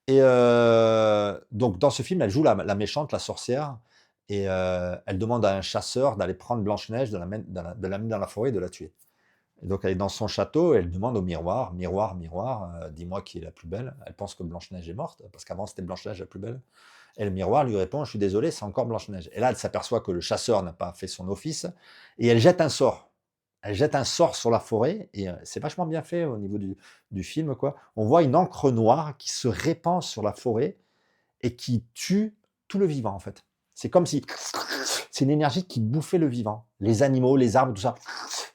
Speaker 1: Et donc dans ce film, elle joue la méchante, la sorcière, et elle demande à un chasseur d'aller prendre Blanche-Neige, de l'amener dans la forêt et de la tuer. Et donc elle est dans son château et elle demande au miroir: «Miroir, miroir, dis-moi qui est la plus belle». Elle pense que Blanche-Neige est morte, parce qu'avant c'était Blanche-Neige la plus belle. Et le miroir lui répond: «Je suis désolé, c'est encore Blanche-Neige». Et là, elle s'aperçoit que le chasseur n'a pas fait son office et elle jette un sort. Elle jette un sort sur la forêt et c'est vachement bien fait au niveau du film, quoi. On voit une encre noire qui se répand sur la forêt et qui tue tout le vivant, en fait. C'est comme si c'est une énergie qui bouffait le vivant. Les animaux, les arbres, tout ça,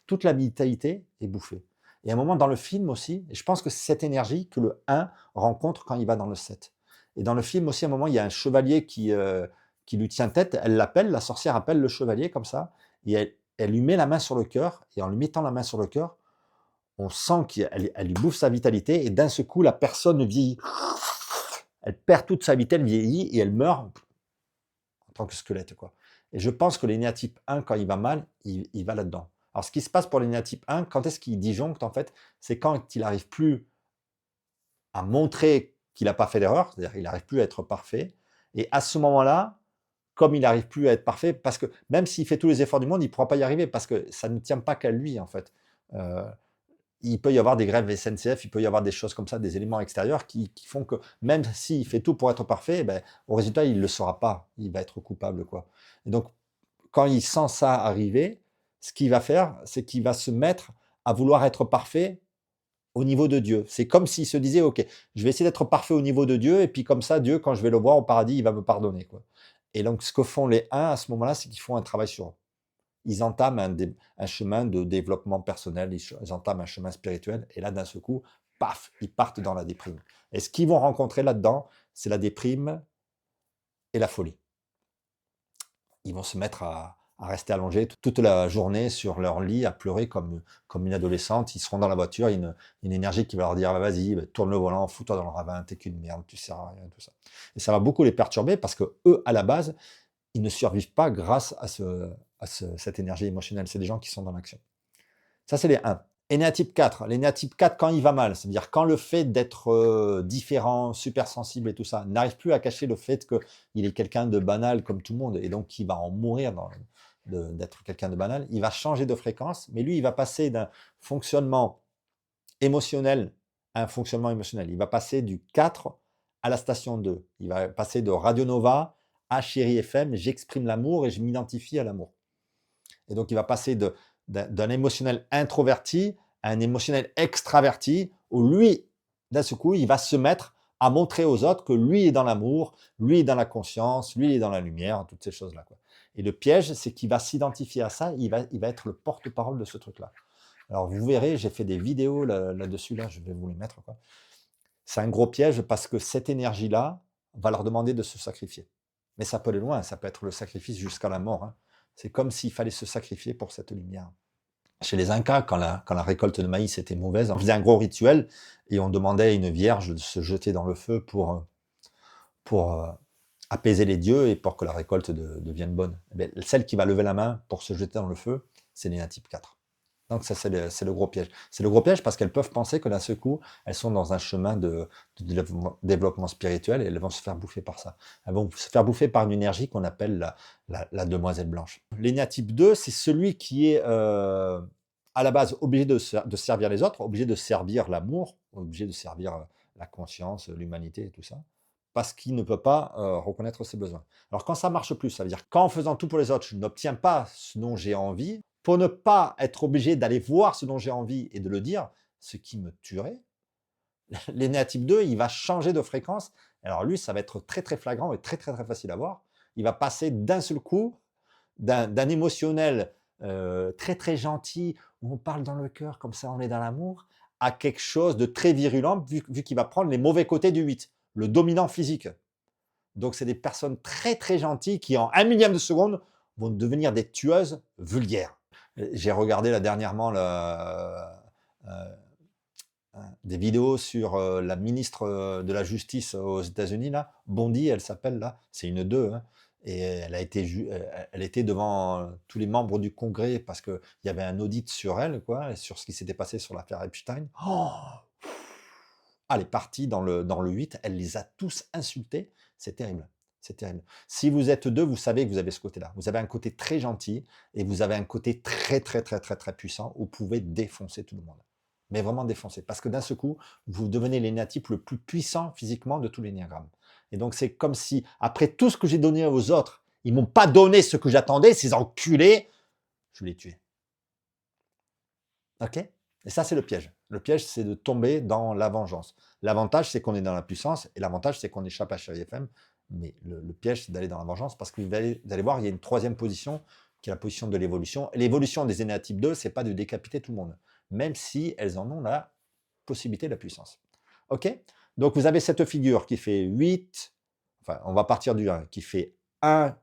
Speaker 1: toute la vitalité est bouffée. Et à un moment dans le film aussi, et je pense que c'est cette énergie que le 1 rencontre quand il va dans le 7. Et dans le film aussi, à un moment, il y a un chevalier qui lui tient tête. Elle l'appelle, la sorcière appelle le chevalier comme ça, et elle lui met la main sur le cœur, et en lui mettant la main sur le cœur, on sent qu'elle lui bouffe sa vitalité, et d'un seul coup, la personne vieillit. Elle perd toute sa vitalité, elle vieillit, et elle meurt en tant que squelette, quoi. Et je pense que l'énéatype 1, quand il va mal, il va là-dedans. Alors, ce qui se passe pour l'énéatype 1, quand est-ce qu'il disjoncte, en fait? C'est quand il n'arrive plus à montrer qu'il n'a pas fait d'erreur, c'est-à-dire qu'il n'arrive plus à être parfait. Et à ce moment-là, comme il n'arrive plus à être parfait, parce que même s'il fait tous les efforts du monde, il ne pourra pas y arriver, parce que ça ne tient pas qu'à lui, en fait. Euh, il peut y avoir des grèves SNCF, il peut y avoir des choses comme ça, des éléments extérieurs qui font que même s'il fait tout pour être parfait, eh ben, au résultat, il ne le sera pas. Il va être coupable, quoi. Et donc, quand il sent ça arriver, ce qu'il va faire, c'est qu'il va se mettre à vouloir être parfait au niveau de Dieu. C'est comme s'il se disait: «OK, je vais essayer d'être parfait au niveau de Dieu, et puis comme ça, Dieu, quand je vais le voir au paradis, il va me pardonner», quoi. Et donc ce que font les 1 à ce moment-là, c'est qu'ils font un travail sur eux. Ils entament un chemin de développement personnel, ils entament un chemin spirituel, et là, d'un seul coup, paf, ils partent dans la déprime. Et ce qu'ils vont rencontrer là-dedans, c'est la déprime et la folie. Ils vont se mettre à rester allongés toute la journée sur leur lit, à pleurer comme une adolescente. Ils seront dans la voiture, il y a une énergie qui va leur dire: «Ah, vas-y, tourne le volant, fous-toi dans le ravin, t'es qu'une merde, tu sers à rien», tout ça. Et ça va beaucoup les perturber, parce que eux, à la base, ils ne survivent pas grâce à cette énergie émotionnelle. C'est des gens qui sont dans l'action. Ça, c'est les 1. Énéatype 4. L'énéatype 4, quand il va mal, c'est-à-dire quand le fait d'être différent, super sensible et tout ça, n'arrive plus à cacher le fait qu'il est quelqu'un de banal comme tout le monde, et donc qui va en mourir d'être quelqu'un de banal, il va changer de fréquence, mais lui, il va passer d'un fonctionnement émotionnel à un fonctionnement émotionnel. Il va passer du 4 à la station 2. Il va passer de Radio Nova à Chéri FM, j'exprime l'amour et je m'identifie à l'amour. Et donc, il va passer d'un émotionnel introverti à un émotionnel extraverti, où lui, d'un seul coup, il va se mettre à montrer aux autres que lui est dans l'amour, lui est dans la conscience, lui est dans la lumière, toutes ces choses-là, quoi. Et le piège, c'est qu'il va s'identifier à ça, il va être le porte-parole de ce truc-là. Alors, vous verrez, j'ai fait des vidéos là-dessus, là, je vais vous les mettre, quoi. C'est un gros piège, parce que cette énergie-là va leur demander de se sacrifier. Mais ça peut aller loin, ça peut être le sacrifice jusqu'à la mort, hein. C'est comme s'il fallait se sacrifier pour cette lumière. Chez les Incas, quand la récolte de maïs était mauvaise, on faisait un gros rituel et on demandait à une vierge de se jeter dans le feu pour apaiser les dieux et pour que la récolte devienne bonne. Eh bien, celle qui va lever la main pour se jeter dans le feu, c'est l'énéatype 4. Donc ça, c'est le gros piège. C'est le gros piège, parce qu'elles peuvent penser que d'un seul coup, elles sont dans un chemin de développement spirituel, et elles vont se faire bouffer par ça. Elles vont se faire bouffer par une énergie qu'on appelle la demoiselle blanche. L'énéatype 2, c'est celui qui est à la base obligé de servir les autres, obligé de servir l'amour, obligé de servir la conscience, l'humanité et tout ça, parce qu'il ne peut pas reconnaître ses besoins. Alors quand ça marche plus, ça veut dire qu'en faisant tout pour les autres, je n'obtiens pas ce dont j'ai envie, pour ne pas être obligé d'aller voir ce dont j'ai envie et de le dire, ce qui me tuerait, l'énéatype 2, il va changer de fréquence, Alors lui, ça va être très, très flagrant et très, très, très facile à voir. Il va passer d'un seul coup d'un émotionnel très, très gentil, où on parle dans le cœur, comme ça, on est dans l'amour, à quelque chose de très virulent, vu qu'il va prendre les mauvais côtés du 8, le dominant physique. Donc, c'est des personnes très, très gentilles qui, en un millième de seconde, vont devenir des tueuses vulgaires. J'ai regardé là dernièrement des vidéos sur la ministre de la Justice aux États-Unis, là, Bondi, elle s'appelle là, c'est une d'eux, hein, et elle était devant tous les membres du Congrès parce qu'il y avait un audit sur elle, quoi, et sur ce qui s'était passé sur l'affaire Epstein. Oh, elle est partie dans le 8, elle les a tous insultés, c'est terrible. C'est terrible. Si vous êtes deux, vous savez que vous avez ce côté-là. Vous avez un côté très gentil et vous avez un côté très, très, très, très, très puissant où vous pouvez défoncer tout le monde. Mais vraiment défoncer. Parce que d'un seul coup, vous devenez l'énéatype le plus puissant physiquement de tous les néagrammes. Et donc, c'est comme si, après tout ce que j'ai donné aux autres, ils m'ont pas donné ce que j'attendais, ces enculés, je les tué. OK? Et ça, c'est le piège. Le piège, c'est de tomber dans la vengeance. L'avantage, c'est qu'on est dans la puissance, et l'avantage, c'est qu'on échappe à Chérie FM. Mais le piège, c'est d'aller dans la vengeance, parce que vous allez voir, il y a une troisième position, qui est la position de l'évolution. L'évolution des énéatypes 2, c'est pas de décapiter tout le monde, même si elles en ont la possibilité de la puissance. OK? Donc, vous avez cette figure qui fait 8, enfin, on va partir du 1, qui fait 1,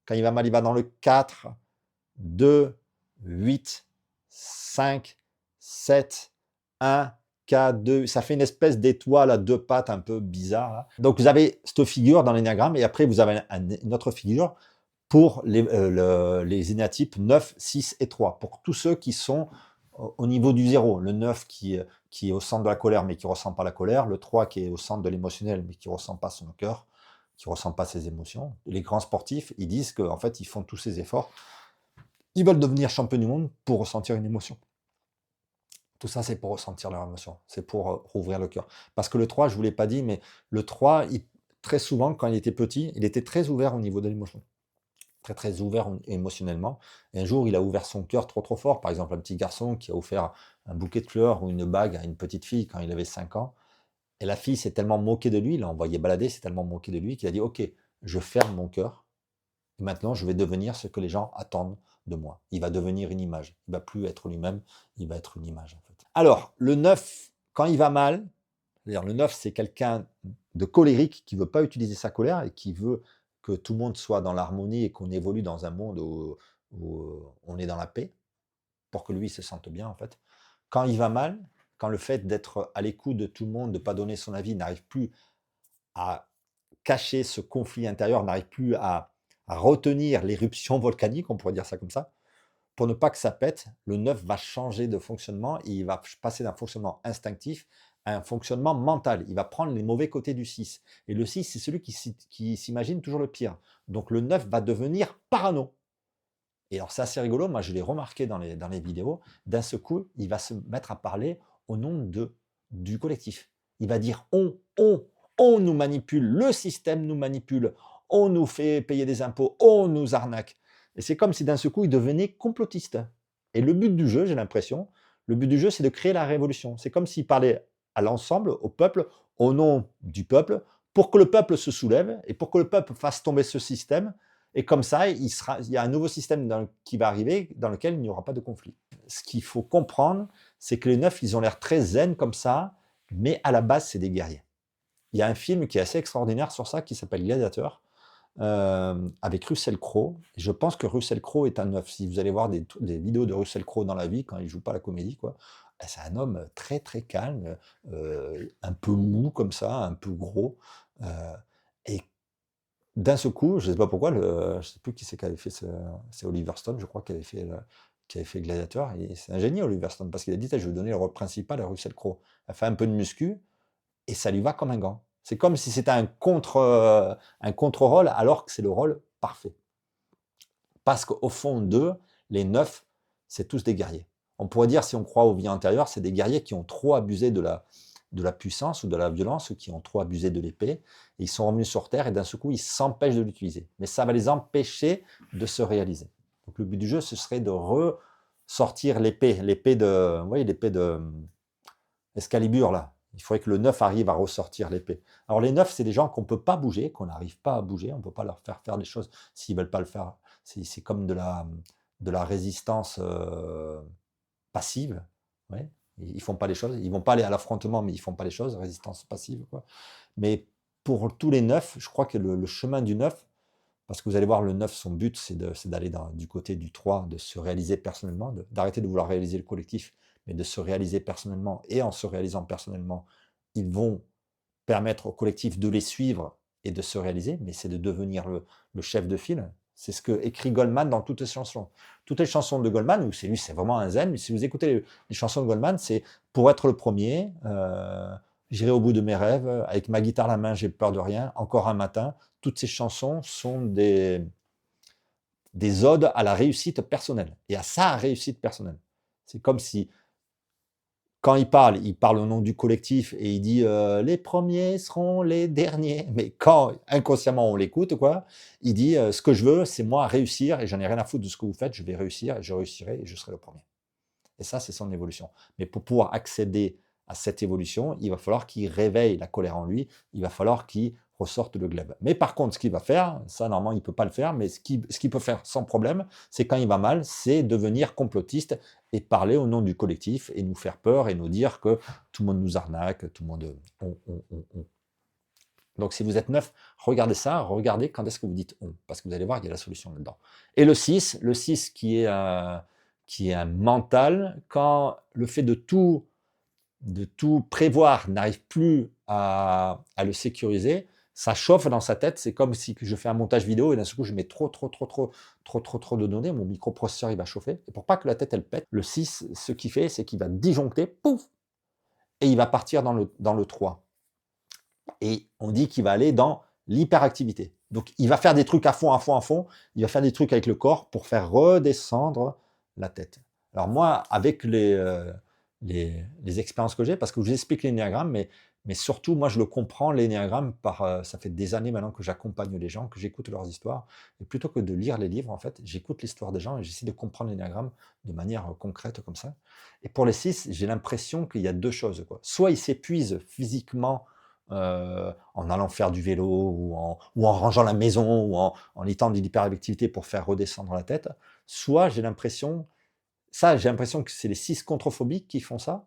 Speaker 1: quand il va mal, il va dans le 4, 2, 8, 5, 7, 1, 4, 2. Ça fait une espèce d'étoile à deux pattes un peu bizarre, là. Donc, vous avez cette figure dans l'énéagramme et après, vous avez une autre figure pour les énéatypes 9, 6 et 3. Pour tous ceux qui sont au niveau du 0. Le 9 qui est au centre de la colère mais qui ne ressent pas la colère. Le 3 qui est au centre de l'émotionnel mais qui ne ressent pas son cœur, qui ne ressent pas ses émotions. Les grands sportifs, ils disent qu'en fait, ils font tous ces efforts. Ils veulent devenir champion du monde pour ressentir une émotion. Tout ça, c'est pour ressentir leur émotion. C'est pour rouvrir le cœur. Parce que le 3, je ne vous l'ai pas dit, mais le 3, très souvent, quand il était petit, il était très ouvert au niveau de l'émotion. Très, très ouvert émotionnellement. Et un jour, il a ouvert son cœur trop, trop fort. Par exemple, un petit garçon qui a offert un bouquet de fleurs ou une bague à une petite fille quand il avait 5 ans. Et la fille s'est tellement moquée de lui, il l'a envoyé balader, s'est tellement moqué de lui qu'il a dit « Ok, je ferme mon cœur. Et maintenant, je vais devenir ce que les gens attendent de moi. Il va devenir une image. Il ne va plus être lui-même, il va être une image. » En fait. Alors, le 9, quand il va mal, c'est-à-dire le 9, c'est quelqu'un de colérique qui ne veut pas utiliser sa colère et qui veut que tout le monde soit dans l'harmonie et qu'on évolue dans un monde où on est dans la paix, pour que lui se sente bien en fait. Quand il va mal, quand le fait d'être à l'écoute de tout le monde, de ne pas donner son avis, n'arrive plus à cacher ce conflit intérieur, n'arrive plus à retenir l'éruption volcanique, on pourrait dire ça comme ça, pour ne pas que ça pète, le 9 va changer de fonctionnement et il va passer d'un fonctionnement instinctif à un fonctionnement mental. Il va prendre les mauvais côtés du 6. Et le 6, c'est celui qui s'imagine toujours le pire. Donc le 9 va devenir parano. Et alors c'est assez rigolo, moi je l'ai remarqué dans les vidéos, d'un seul coup, il va se mettre à parler au nom du collectif. Il va dire on nous manipule, le système nous manipule, on nous fait payer des impôts, on nous arnaque. Et c'est comme si d'un seul coup, il devenait complotiste. Et le but du jeu, j'ai l'impression, le but du jeu, c'est de créer la révolution. C'est comme s'il parlait à l'ensemble, au peuple, au nom du peuple, pour que le peuple se soulève et pour que le peuple fasse tomber ce système. Et comme ça, il y a un nouveau système qui va arriver dans lequel il n'y aura pas de conflit. Ce qu'il faut comprendre, c'est que les 9, ils ont l'air très zen comme ça, mais à la base, c'est des guerriers. Il y a un film qui est assez extraordinaire sur ça, qui s'appelle Gladiator, avec Russell Crowe. Je pense que Russell Crowe est un 9. Si vous allez voir des vidéos de Russell Crowe dans la vie, quand il ne joue pas la comédie, quoi, c'est un homme très très calme, un peu mou comme ça, un peu gros. Et d'un seul coup, je ne sais pas pourquoi, je ne sais plus qui c'est qui avait fait c'est Oliver Stone, je crois, qui avait fait Gladiator. Et c'est un génie, Oliver Stone, parce qu'il a dit je vais donner le rôle principal à Russell Crowe. Elle fait un peu de muscu, et ça lui va comme un gant. C'est comme si c'était un contre-rôle, alors que c'est le rôle parfait. Parce qu'au fond d'eux, les 9, c'est tous des guerriers. On pourrait dire, si on croit aux vies antérieures, c'est des guerriers qui ont trop abusé de la puissance ou de la violence, ou qui ont trop abusé de l'épée, et ils sont revenus sur Terre, et d'un seul coup, ils s'empêchent de l'utiliser. Mais ça va les empêcher de se réaliser. Donc le but du jeu, ce serait de ressortir l'épée de... Vous voyez, l'épée de Excalibur, là. Il faudrait que le 9 arrive à ressortir l'épée. Alors les 9, c'est des gens qu'on ne peut pas bouger, qu'on n'arrive pas à bouger, on ne peut pas leur faire faire des choses s'ils ne veulent pas le faire. C'est comme de la résistance passive. Ouais. Ils ne font pas les choses, ils ne vont pas aller à l'affrontement, mais ils ne font pas les choses, résistance passive, quoi. Mais pour tous les 9, je crois que le chemin du 9, parce que vous allez voir, le 9, son but, c'est d'aller du côté du 3, de se réaliser personnellement, d'arrêter de vouloir réaliser le collectif, mais de se réaliser personnellement. Et en se réalisant personnellement, ils vont permettre au collectif de les suivre et de se réaliser, mais c'est de devenir le chef de file. C'est ce que écrit Goldman dans toutes les chansons. Toutes les chansons de Goldman, où c'est lui, c'est vraiment un zen, mais si vous écoutez les chansons de Goldman, c'est pour être le premier, j'irai au bout de mes rêves, avec ma guitare à la main, j'ai peur de rien, encore un matin. Toutes ces chansons sont des odes à la réussite personnelle et à sa réussite personnelle. C'est comme si, quand il parle au nom du collectif et il dit les premiers seront les derniers. Mais quand inconsciemment on l'écoute, quoi, il dit ce que je veux, c'est moi réussir et j'en ai rien à foutre de ce que vous faites, je vais réussir et je réussirai et je serai le premier. Et ça, c'est son évolution. Mais pour pouvoir accéder à cette évolution, il va falloir qu'il réveille la colère en lui, il va falloir qu'il ressorte le glaive. Mais par contre, ce qu'il va faire, ça normalement il ne peut pas le faire, mais ce qu'il peut faire sans problème, c'est quand il va mal, c'est devenir complotiste et parler au nom du collectif et nous faire peur et nous dire que tout le monde nous arnaque, tout le monde... on. Donc si vous êtes 9, regardez ça, regardez quand est-ce que vous dites on, parce que vous allez voir, il y a la solution là-dedans. Et le 6 qui est un mental, quand le fait de tout prévoir n'arrive plus à le sécuriser, ça chauffe dans sa tête. C'est comme si je fais un montage vidéo et d'un seul coup je mets trop de données, mon microprocesseur il va chauffer. Et pour pas que la tête elle pète, le 6, ce qu'il fait, c'est qu'il va disjoncter, pouf, et il va partir dans le 3. Et on dit qu'il va aller dans l'hyperactivité. Donc il va faire des trucs à fond, il va faire des trucs avec le corps pour faire redescendre la tête. Alors moi, avec les expériences que j'ai, parce que je vous explique l'énéagramme, mais surtout, moi, je le comprends, l'énéagramme, ça fait des années maintenant que j'accompagne les gens, que j'écoute leurs histoires, et plutôt que de lire les livres, en fait, j'écoute l'histoire des gens et j'essaie de comprendre l'énéagramme de manière concrète comme ça. Et pour les 6, j'ai l'impression qu'il y a deux choses, quoi. Soit ils s'épuisent physiquement en allant faire du vélo ou en rangeant la maison ou en étant de l'hyperactivité pour faire redescendre la tête, soit j'ai l'impression que c'est les 6 contrephobiques qui font ça,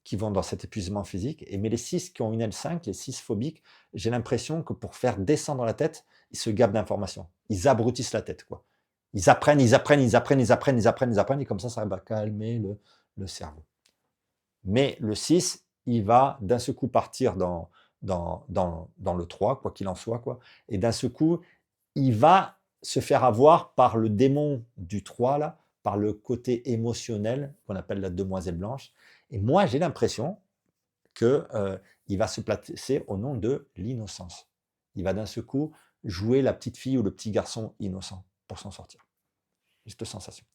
Speaker 1: qui vont dans cet épuisement physique, mais les 6 qui ont une L5, les 6 phobiques, j'ai l'impression que pour faire descendre la tête, ils se gavent d'informations. Ils abrutissent la tête, quoi. Ils apprennent, et comme ça va calmer le cerveau. Mais le 6, il va d'un seul coup partir dans le 3, quoi qu'il en soit, quoi. Et d'un seul coup, il va se faire avoir par le démon du 3, là, par le côté émotionnel qu'on appelle la demoiselle blanche. Et moi, j'ai l'impression qu'il va se placer au nom de l'innocence. Il va d'un seul coup jouer la petite fille ou le petit garçon innocent pour s'en sortir. J'ai cette sensation.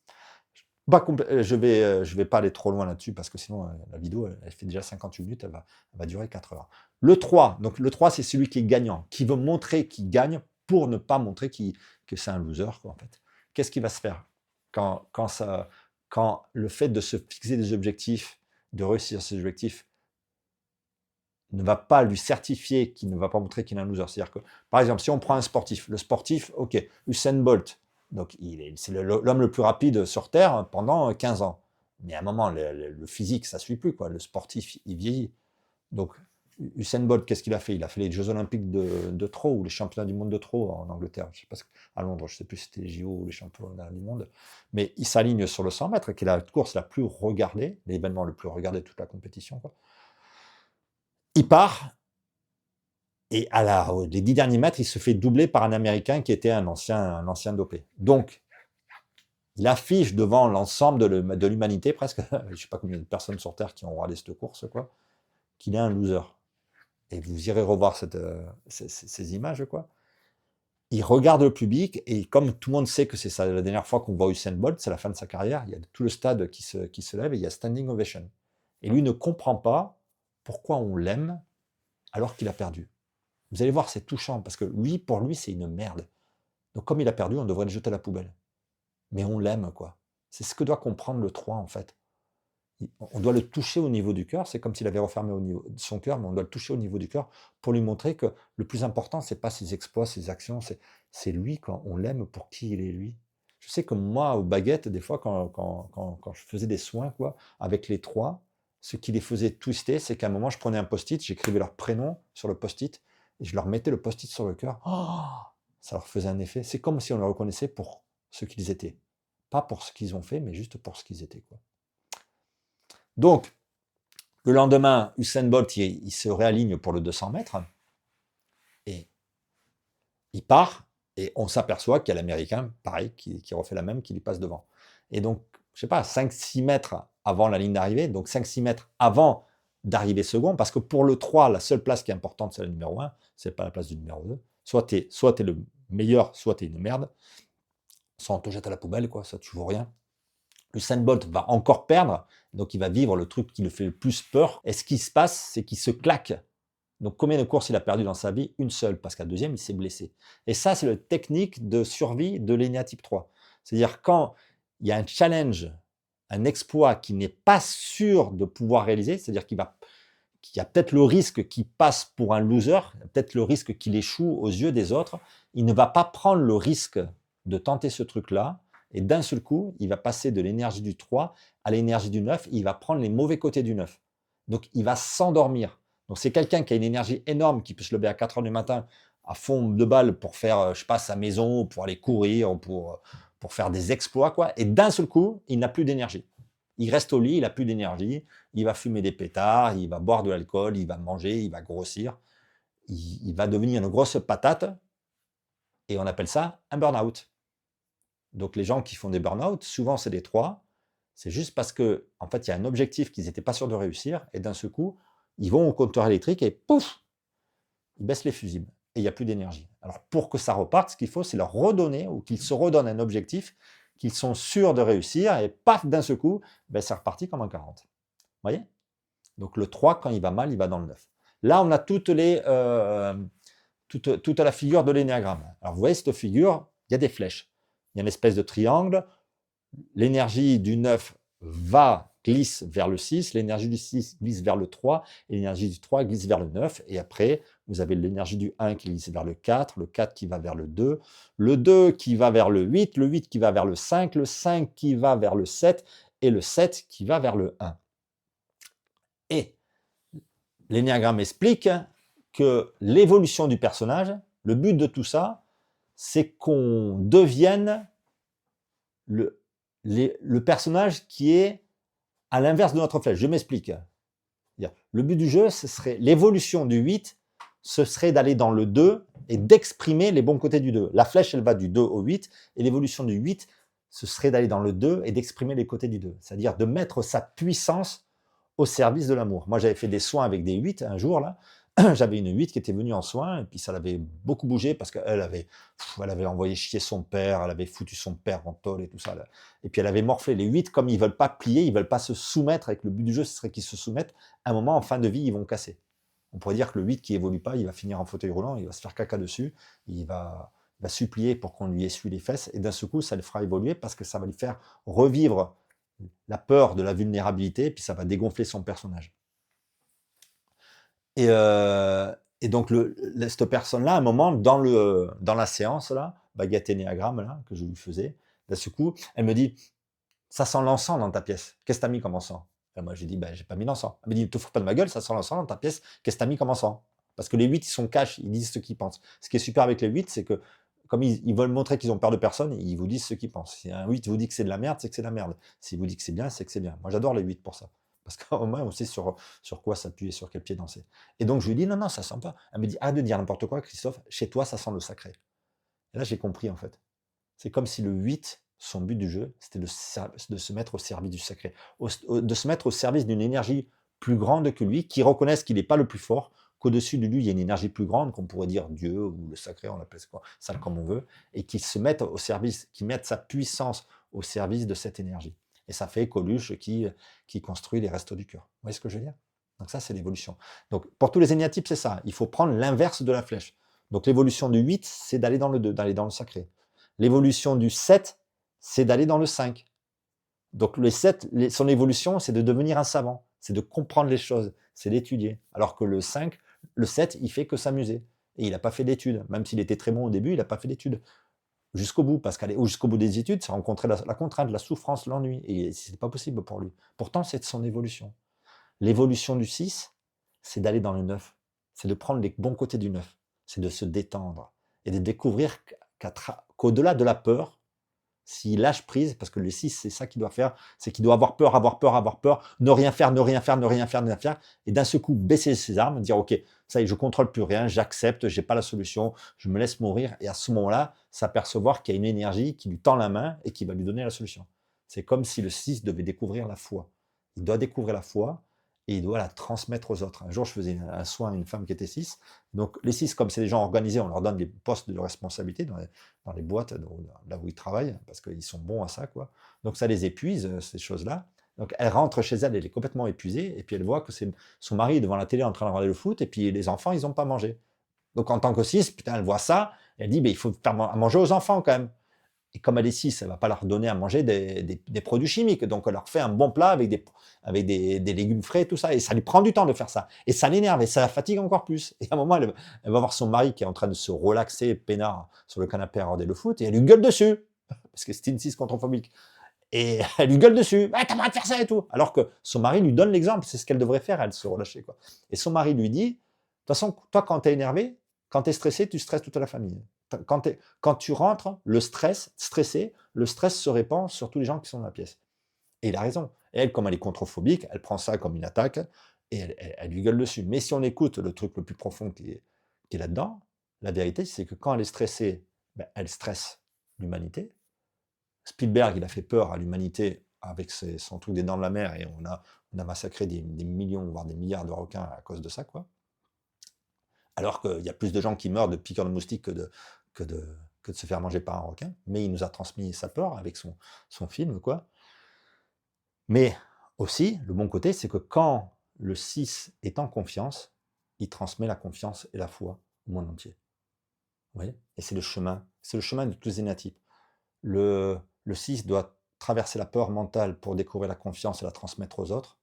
Speaker 1: Je vais pas aller trop loin là-dessus parce que sinon la vidéo elle fait déjà 58 minutes, elle va durer 4 heures. Le 3, donc le 3 c'est celui qui est gagnant, qui veut montrer qu'il gagne pour ne pas montrer que c'est un loser, quoi, en fait. Qu'est-ce qui va se faire quand le fait de se fixer des objectifs, de réussir ses objectifs, ne va pas lui certifier qu'il ne va pas montrer qu'il est un loser. C'est-à-dire que, par exemple, si on prend un sportif, le sportif, ok, Usain Bolt, donc c'est l'homme le plus rapide sur Terre pendant 15 ans. Mais à un moment, le physique, ça ne suit plus, quoi. Le sportif, il vieillit. Donc, Usain Bolt, qu'est-ce qu'il a fait? Il a fait les Jeux Olympiques de trot, ou les championnats du monde de trot en Angleterre. Je sais pas, à Londres, je ne sais plus si c'était les JO ou les championnats du monde. Mais il s'aligne sur le 100 mètres, qui est la course la plus regardée, l'événement le plus regardé de toute la compétition, quoi. Il part, et les 10 derniers mètres, il se fait doubler par un Américain qui était un ancien dopé. Donc, il affiche devant l'ensemble de l'humanité, presque, je ne sais pas combien de personnes sur Terre qui ont regardé cette course, quoi, qu'il est un loser. Et vous irez revoir ces images, quoi. Il regarde le public, et comme tout le monde sait que c'est la dernière fois qu'on voit Usain Bolt, c'est la fin de sa carrière, il y a tout le stade qui se lève, et il y a standing ovation. Et lui ne comprend pas pourquoi on l'aime alors qu'il a perdu. Vous allez voir, c'est touchant, parce que pour lui, c'est une merde. Donc comme il a perdu, on devrait le jeter à la poubelle. Mais on l'aime, quoi. C'est ce que doit comprendre le 3, en fait. On doit le toucher au niveau du cœur. C'est comme s'il avait refermé au niveau de son cœur, mais on doit le toucher au niveau du cœur pour lui montrer que le plus important, c'est pas ses exploits, ses actions, c'est lui quand on l'aime pour qui il est lui. Je sais que moi, aux baguettes, des fois, quand je faisais des soins, quoi, avec les trois, ce qui les faisait twister, c'est qu'à un moment, je prenais un post-it, j'écrivais leur prénom sur le post-it, et je leur mettais le post-it sur le cœur. Oh, ça leur faisait un effet. C'est comme si on les reconnaissait pour ce qu'ils étaient. Pas pour ce qu'ils ont fait, mais juste pour ce qu'ils étaient, quoi. Donc, le lendemain, Usain Bolt, il se réaligne pour le 200 mètres, et il part, et on s'aperçoit qu'il y a l'Américain, pareil, qui refait la même, qui lui passe devant. Et donc, je sais pas, 5-6 mètres avant la ligne d'arrivée, donc 5-6 mètres avant d'arriver second, parce que pour le 3, la seule place qui est importante, c'est le numéro 1, c'est pas la place du numéro 2. Soit tu es le meilleur, soit tu es une merde. Soit on te jette à la poubelle, quoi, ça tu vaux rien. Usain Bolt va encore perdre, donc il va vivre le truc qui le fait le plus peur. Et ce qui se passe, c'est qu'il se claque. Donc combien de courses il a perdu dans sa vie? Une seule, parce qu'à la deuxième, il s'est blessé. Et ça, c'est la technique de survie de l'ENA type 3. C'est-à-dire quand il y a un challenge, un exploit qui n'est pas sûr de pouvoir réaliser, c'est-à-dire qu'il y a peut-être le risque qu'il passe pour un loser, peut-être le risque qu'il échoue aux yeux des autres, il ne va pas prendre le risque de tenter ce truc-là, et d'un seul coup, il va passer de l'énergie du 3 à l'énergie du 9, il va prendre les mauvais côtés du 9. Donc il va s'endormir. Donc c'est quelqu'un qui a une énergie énorme, qui peut se lever à 4 heures du matin à fond de balle pour faire, je sais pas, sa maison, pour aller courir, pour faire des exploits, quoi. Et d'un seul coup, il n'a plus d'énergie. Il reste au lit, il n'a plus d'énergie, il va fumer des pétards, il va boire de l'alcool, il va manger, il va grossir, il va devenir une grosse patate, et on appelle ça un burn-out. Donc les gens qui font des burn-out, souvent c'est des 3, c'est juste parce que en fait, il y a un objectif qu'ils n'étaient pas sûrs de réussir, et d'un seul coup, ils vont au compteur électrique et pouf, ils baissent les fusibles, et il n'y a plus d'énergie. Alors pour que ça reparte, ce qu'il faut, c'est leur redonner, ou qu'ils se redonnent un objectif qu'ils sont sûrs de réussir, et paf, d'un seul coup, c'est reparti comme un 40. Vous voyez? Donc le 3, quand il va mal, il va dans le 9. Là, on a toute la figure de l'énéagramme. Alors vous voyez cette figure, il y a des flèches. Il y a une espèce de triangle. L'énergie du 9 glisse vers le 6, l'énergie du 6 glisse vers le 3, et l'énergie du 3 glisse vers le 9. Et après, vous avez l'énergie du 1 qui glisse vers le 4 qui va vers le 2 qui va vers le 8 qui va vers le 5 qui va vers le 7, et le 7 qui va vers le 1. Et l'énéagramme explique que l'évolution du personnage, le but de tout ça, c'est qu'on devienne le personnage qui est à l'inverse de notre flèche. Je m'explique. Le but du jeu, ce serait l'évolution du 8, ce serait d'aller dans le 2 et d'exprimer les bons côtés du 2. La flèche, elle va du 2 au 8, et l'évolution du 8, ce serait d'aller dans le 2 et d'exprimer les côtés du 2. C'est-à-dire de mettre sa puissance au service de l'amour. Moi, j'avais fait des soins avec des 8 un jour, là. J'avais une 8 qui était venue en soins, et puis ça l'avait beaucoup bougé parce qu'elle avait envoyé chier son père, elle avait foutu son père en tôle et tout ça. Là. Et puis elle avait morflé. Les 8, comme ils ne veulent pas plier, ils ne veulent pas se soumettre, avec le but du jeu, ce serait qu'ils se soumettent, à un moment, en fin de vie, ils vont casser. On pourrait dire que le 8 qui évolue pas, il va finir en fauteuil roulant, il va se faire caca dessus, il va supplier pour qu'on lui essuie les fesses, et d'un seul coup, ça le fera évoluer parce que ça va lui faire revivre la peur de la vulnérabilité, et puis ça va dégonfler son personnage. Et donc, cette personne-là, à un moment, dans la séance, là, baguette énéagramme, là, que je lui faisais, d'un seul coup, elle me dit, ça sent l'encens dans ta pièce. Qu'est-ce que tu as mis comme encens? Et moi, j'ai dit, j'ai pas mis l'encens. Elle me dit, te fous pas de ma gueule, ça sent l'encens dans ta pièce. Qu'est-ce que tu as mis comme encens? Parce que les 8, ils sont cash, ils disent ce qu'ils pensent. Ce qui est super avec les 8, c'est que, comme ils veulent montrer qu'ils ont peur de personne, ils vous disent ce qu'ils pensent. Si un 8 vous dit que c'est de la merde, c'est que c'est de la merde. S'il vous dit que c'est bien, c'est que c'est bien. Moi, j'adore les 8 pour ça. Parce qu'au moins, on sait sur quoi s'appuyer, sur quel pied danser. Et donc, je lui dis, non, ça sent pas. Elle me dit, arrête de dire n'importe quoi, Christophe, chez toi, ça sent le sacré. Et là, j'ai compris, en fait. C'est comme si le 8, son but du jeu, c'était de se mettre au service du sacré, de se mettre au service d'une énergie plus grande que lui, qui reconnaisse qu'il n'est pas le plus fort, qu'au-dessus de lui, il y a une énergie plus grande, qu'on pourrait dire Dieu ou le sacré, on appelle ça comme on veut, et qu'il se mette au service, qu'il mette sa puissance au service de cette énergie. Et ça fait Coluche qui construit les restos du cœur. Vous voyez ce que je veux dire? Donc ça, c'est l'évolution. Donc pour tous les énéatypes, c'est ça. Il faut prendre l'inverse de la flèche. Donc l'évolution du 8, c'est d'aller dans le 2, d'aller dans le sacré. L'évolution du 7, c'est d'aller dans le 5. Donc le 7, son évolution, c'est de devenir un savant, c'est de comprendre les choses, c'est d'étudier. Alors que le 5, le 7, il fait que s'amuser. Et il n'a pas fait d'études. Même s'il était très bon au début, il n'a pas fait d'études. Jusqu'au bout, parce qu'aller jusqu'au bout des études, c'est rencontrer la contrainte, la souffrance, l'ennui. Et ce n'est pas possible pour lui. Pourtant, c'est de son évolution. L'évolution du 6, c'est d'aller dans le 9. C'est de prendre les bons côtés du 9. C'est de se détendre. Et de découvrir qu'au-delà de la peur, s'il lâche prise, parce que le 6, c'est ça qu'il doit faire, c'est qu'il doit avoir peur, avoir peur, avoir peur, ne rien faire, ne rien faire, ne rien faire, ne rien faire, et d'un seul coup baisser ses armes, dire ok, ça y est, je contrôle plus rien, j'accepte, j'ai pas la solution, je me laisse mourir, et à ce moment-là, s'apercevoir qu'il y a une énergie qui lui tend la main et qui va lui donner la solution. C'est comme si le 6 devait découvrir la foi. Il doit découvrir la foi et il doit la transmettre aux autres. Un jour, je faisais un soin à une femme qui était 6. Donc, les 6, comme c'est des gens organisés, on leur donne des postes de responsabilité dans les boîtes, là où ils travaillent, parce qu'ils sont bons à ça, quoi. Donc, ça les épuise, ces choses-là. Donc, elle rentre chez elle, elle est complètement épuisée, et puis elle voit que c'est son mari devant la télé en train de regarder le foot, et puis les enfants, ils n'ont pas mangé. Donc, en tant que 6, putain, elle voit ça, elle dit, il faut faire à manger aux enfants quand même. Et comme elle est 6, elle ne va pas leur donner à manger des produits chimiques. Donc, elle leur fait un bon plat avec des légumes frais et tout ça. Et ça lui prend du temps de faire ça. Et ça l'énerve et ça la fatigue encore plus. Et à un moment, elle va voir son mari qui est en train de se relaxer, peinard, sur le canapé à regarder le foot. Et elle lui gueule dessus. Parce que c'est une 6 controphobique. Et elle lui gueule dessus. Ah, t'as le droit de faire ça et tout. Alors que son mari lui donne l'exemple. C'est ce qu'elle devrait faire, elle, se relâcher, quoi. Et son mari lui dit, de toute façon, toi, quand tu es énervé, quand tu es stressé, tu stresses toute la famille. Quand tu rentres, le stress se répand sur tous les gens qui sont dans la pièce. Et il a raison. Et elle, comme elle est controphobique, elle prend ça comme une attaque et elle lui gueule dessus. Mais si on écoute le truc le plus profond qui est là-dedans, la vérité, c'est que quand elle est stressée, elle stresse l'humanité. Spielberg, il a fait peur à l'humanité avec son truc des dents de la mer et on a massacré des millions, voire des milliards de requins à cause de ça, quoi. Alors qu'il y a plus de gens qui meurent de piqûres de moustiques que de se faire manger par un requin. Mais il nous a transmis sa peur avec son film, quoi. Mais aussi, le bon côté, c'est que quand le 6 est en confiance, il transmet la confiance et la foi au monde entier. Vous voyez? Et c'est le chemin de tous les énatypes. Le 6 doit traverser la peur mentale pour découvrir la confiance et la transmettre aux autres.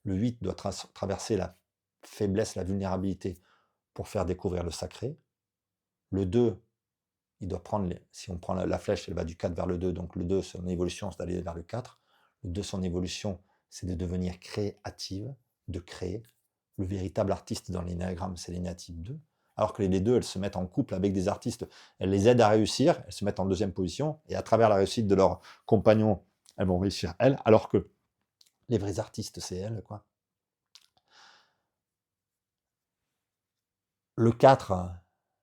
Speaker 1: Le 8 doit traverser la faiblesse, la vulnérabilité pour faire découvrir le sacré. Le 2, il doit prendre, si on prend la flèche, elle va du 4 vers le 2, donc le 2, son évolution, c'est d'aller vers le 4. Le 2, son évolution, c'est de devenir créative, de créer. Le véritable artiste dans l'énéagramme, c'est l'énéatype 2. Alors que les 2, elles se mettent en couple avec des artistes, elles les aident à réussir, elles se mettent en deuxième position, et à travers la réussite de leurs compagnons, elles vont réussir elles, alors que les vrais artistes, c'est elles, quoi. Le 4,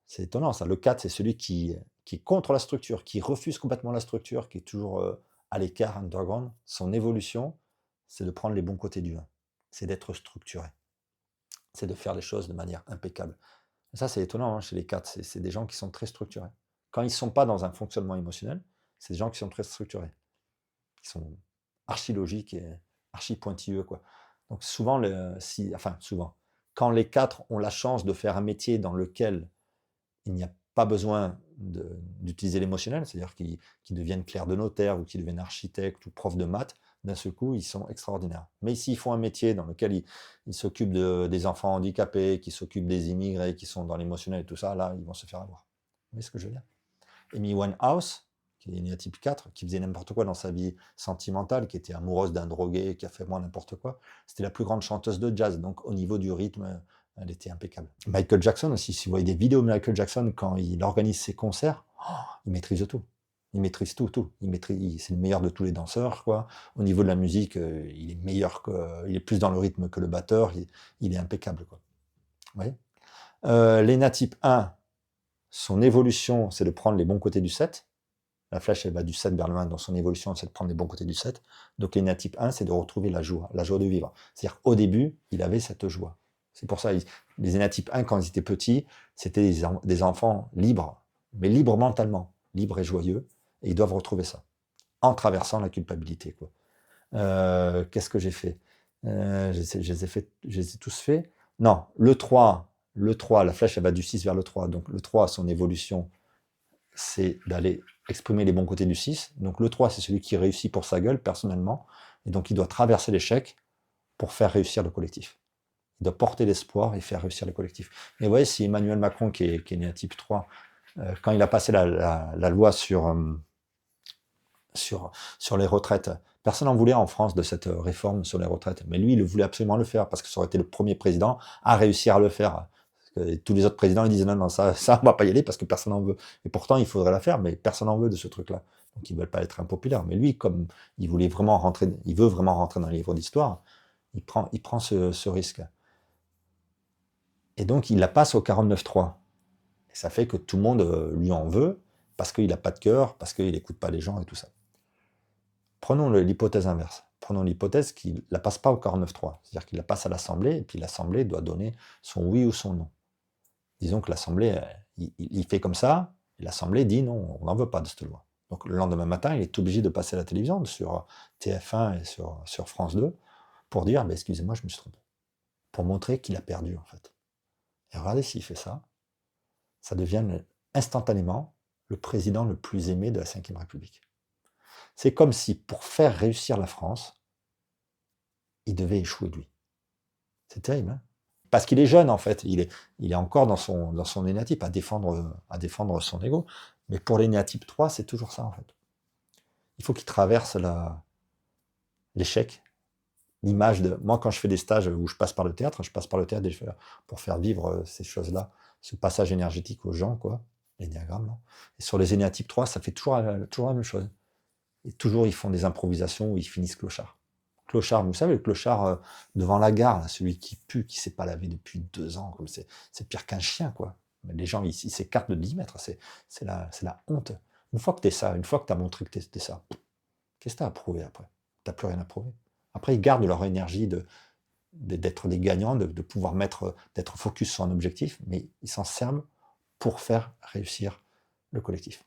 Speaker 1: c'est étonnant ça, le 4, c'est celui qui est contre la structure, qui refuse complètement la structure, qui est toujours à l'écart, underground. Son évolution, c'est de prendre les bons côtés du 1. C'est d'être structuré. C'est de faire les choses de manière impeccable. Et ça, c'est étonnant, hein, chez les 4, c'est des gens qui sont très structurés. Quand ils ne sont pas dans un fonctionnement émotionnel, c'est des gens qui sont très structurés, qui sont archi logiques et archi pointilleux, quoi. Donc souvent, souvent, quand les 4 ont la chance de faire un métier dans lequel il n'y a pas besoin d'utiliser l'émotionnel, c'est-à-dire qu'ils deviennent clercs de notaire ou qu'ils deviennent architectes ou profs de maths, d'un seul coup, ils sont extraordinaires. Mais s'ils font un métier dans lequel ils s'occupent des enfants handicapés, qui s'occupent des immigrés, qui sont dans l'émotionnel et tout ça, là, ils vont se faire avoir. Vous voyez ce que je veux dire? Amy Winehouse, qui est une type 4, qui faisait n'importe quoi dans sa vie sentimentale, qui était amoureuse d'un drogué, qui a fait moi n'importe quoi, c'était la plus grande chanteuse de jazz. Donc au niveau du rythme, elle était impeccable. Michael Jackson aussi, si vous voyez des vidéos de Michael Jackson quand il organise ses concerts, il maîtrise tout. Il maîtrise tout. C'est le meilleur de tous les danseurs, quoi. Au niveau de la musique, il est meilleur il est plus dans le rythme que le batteur. Il est impeccable, quoi. Vous voyez? Lena type 1, son évolution, c'est de prendre les bons côtés du 7. La flèche, elle va du 7 vers le 1, donc son évolution, c'est de prendre les bons côtés du 7. Donc Lena type 1, c'est de retrouver la joie de vivre. C'est-à-dire qu'au début, il avait cette joie. C'est pour ça, les énatypes 1, quand ils étaient petits, c'était des enfants libres, mais libres mentalement, libres et joyeux, et ils doivent retrouver ça, en traversant la culpabilité, quoi. Qu'est-ce que j'ai fait? Je les ai tous faits. Non, le 3, la flèche, elle va du 6 vers le 3, donc le 3, son évolution, c'est d'aller exprimer les bons côtés du 6. Donc le 3, c'est celui qui réussit pour sa gueule, personnellement, et donc il doit traverser l'échec pour faire réussir le collectif. Il doit porter l'espoir et faire réussir le collectif. Et vous voyez, si Emmanuel Macron, qui est né à type 3, quand il a passé la loi sur les retraites, personne n'en voulait en France de cette réforme sur les retraites. Mais lui, il voulait absolument le faire parce que ça aurait été le premier président à réussir à le faire. Et tous les autres présidents, ils disaient non, ça, on va pas y aller parce que personne n'en veut. Et pourtant, il faudrait la faire, mais personne n'en veut de ce truc-là. Donc, ils veulent pas être impopulaires. Mais lui, comme il veut vraiment rentrer dans les livres d'histoire, il prend ce risque. Et donc, il la passe au 49.3. Et ça fait que tout le monde lui en veut parce qu'il n'a pas de cœur, parce qu'il n'écoute pas les gens et tout ça. Prenons l'hypothèse inverse. Prenons l'hypothèse qu'il ne la passe pas au 49.3. C'est-à-dire qu'il la passe à l'Assemblée, et puis l'Assemblée doit donner son oui ou son non. Disons que l'Assemblée, il fait comme ça, et l'Assemblée dit non, on n'en veut pas de cette loi. Donc le lendemain matin, il est obligé de passer à la télévision, sur TF1 et sur France 2, pour dire, excusez-moi, je me suis trompé. Pour montrer qu'il a perdu, en fait. Et regardez s'il fait ça, ça devient instantanément le président le plus aimé de la Ve République. C'est comme si, pour faire réussir la France, il devait échouer lui. C'est terrible, hein? Parce qu'il est jeune, en fait. Il est encore dans son énéatype, à défendre son ego. Mais pour l'énéatype 3, c'est toujours ça, en fait. Il faut qu'il traverse l'échec, l'image de... Moi, quand je fais des stages où je passe par le théâtre pour faire vivre ces choses-là, ce passage énergétique aux gens, quoi, l'énéagramme, là. Et sur les énéatypes 3, ça fait toujours la même chose. Et toujours, ils font des improvisations où ils finissent clochard. Clochard, vous savez, le clochard devant la gare, là, celui qui pue, qui ne s'est pas lavé depuis 2 ans, comme c'est pire qu'un chien, quoi. Mais les gens, ils s'écartent de 10 mètres, c'est la honte. Une fois que tu es ça, une fois que tu as montré que tu es ça, qu'est-ce que tu as à prouver après? Tu n'as plus rien à prouver. Après, ils gardent leur énergie d'être des gagnants, de pouvoir d'être focus sur un objectif, mais ils s'en servent pour faire réussir le collectif.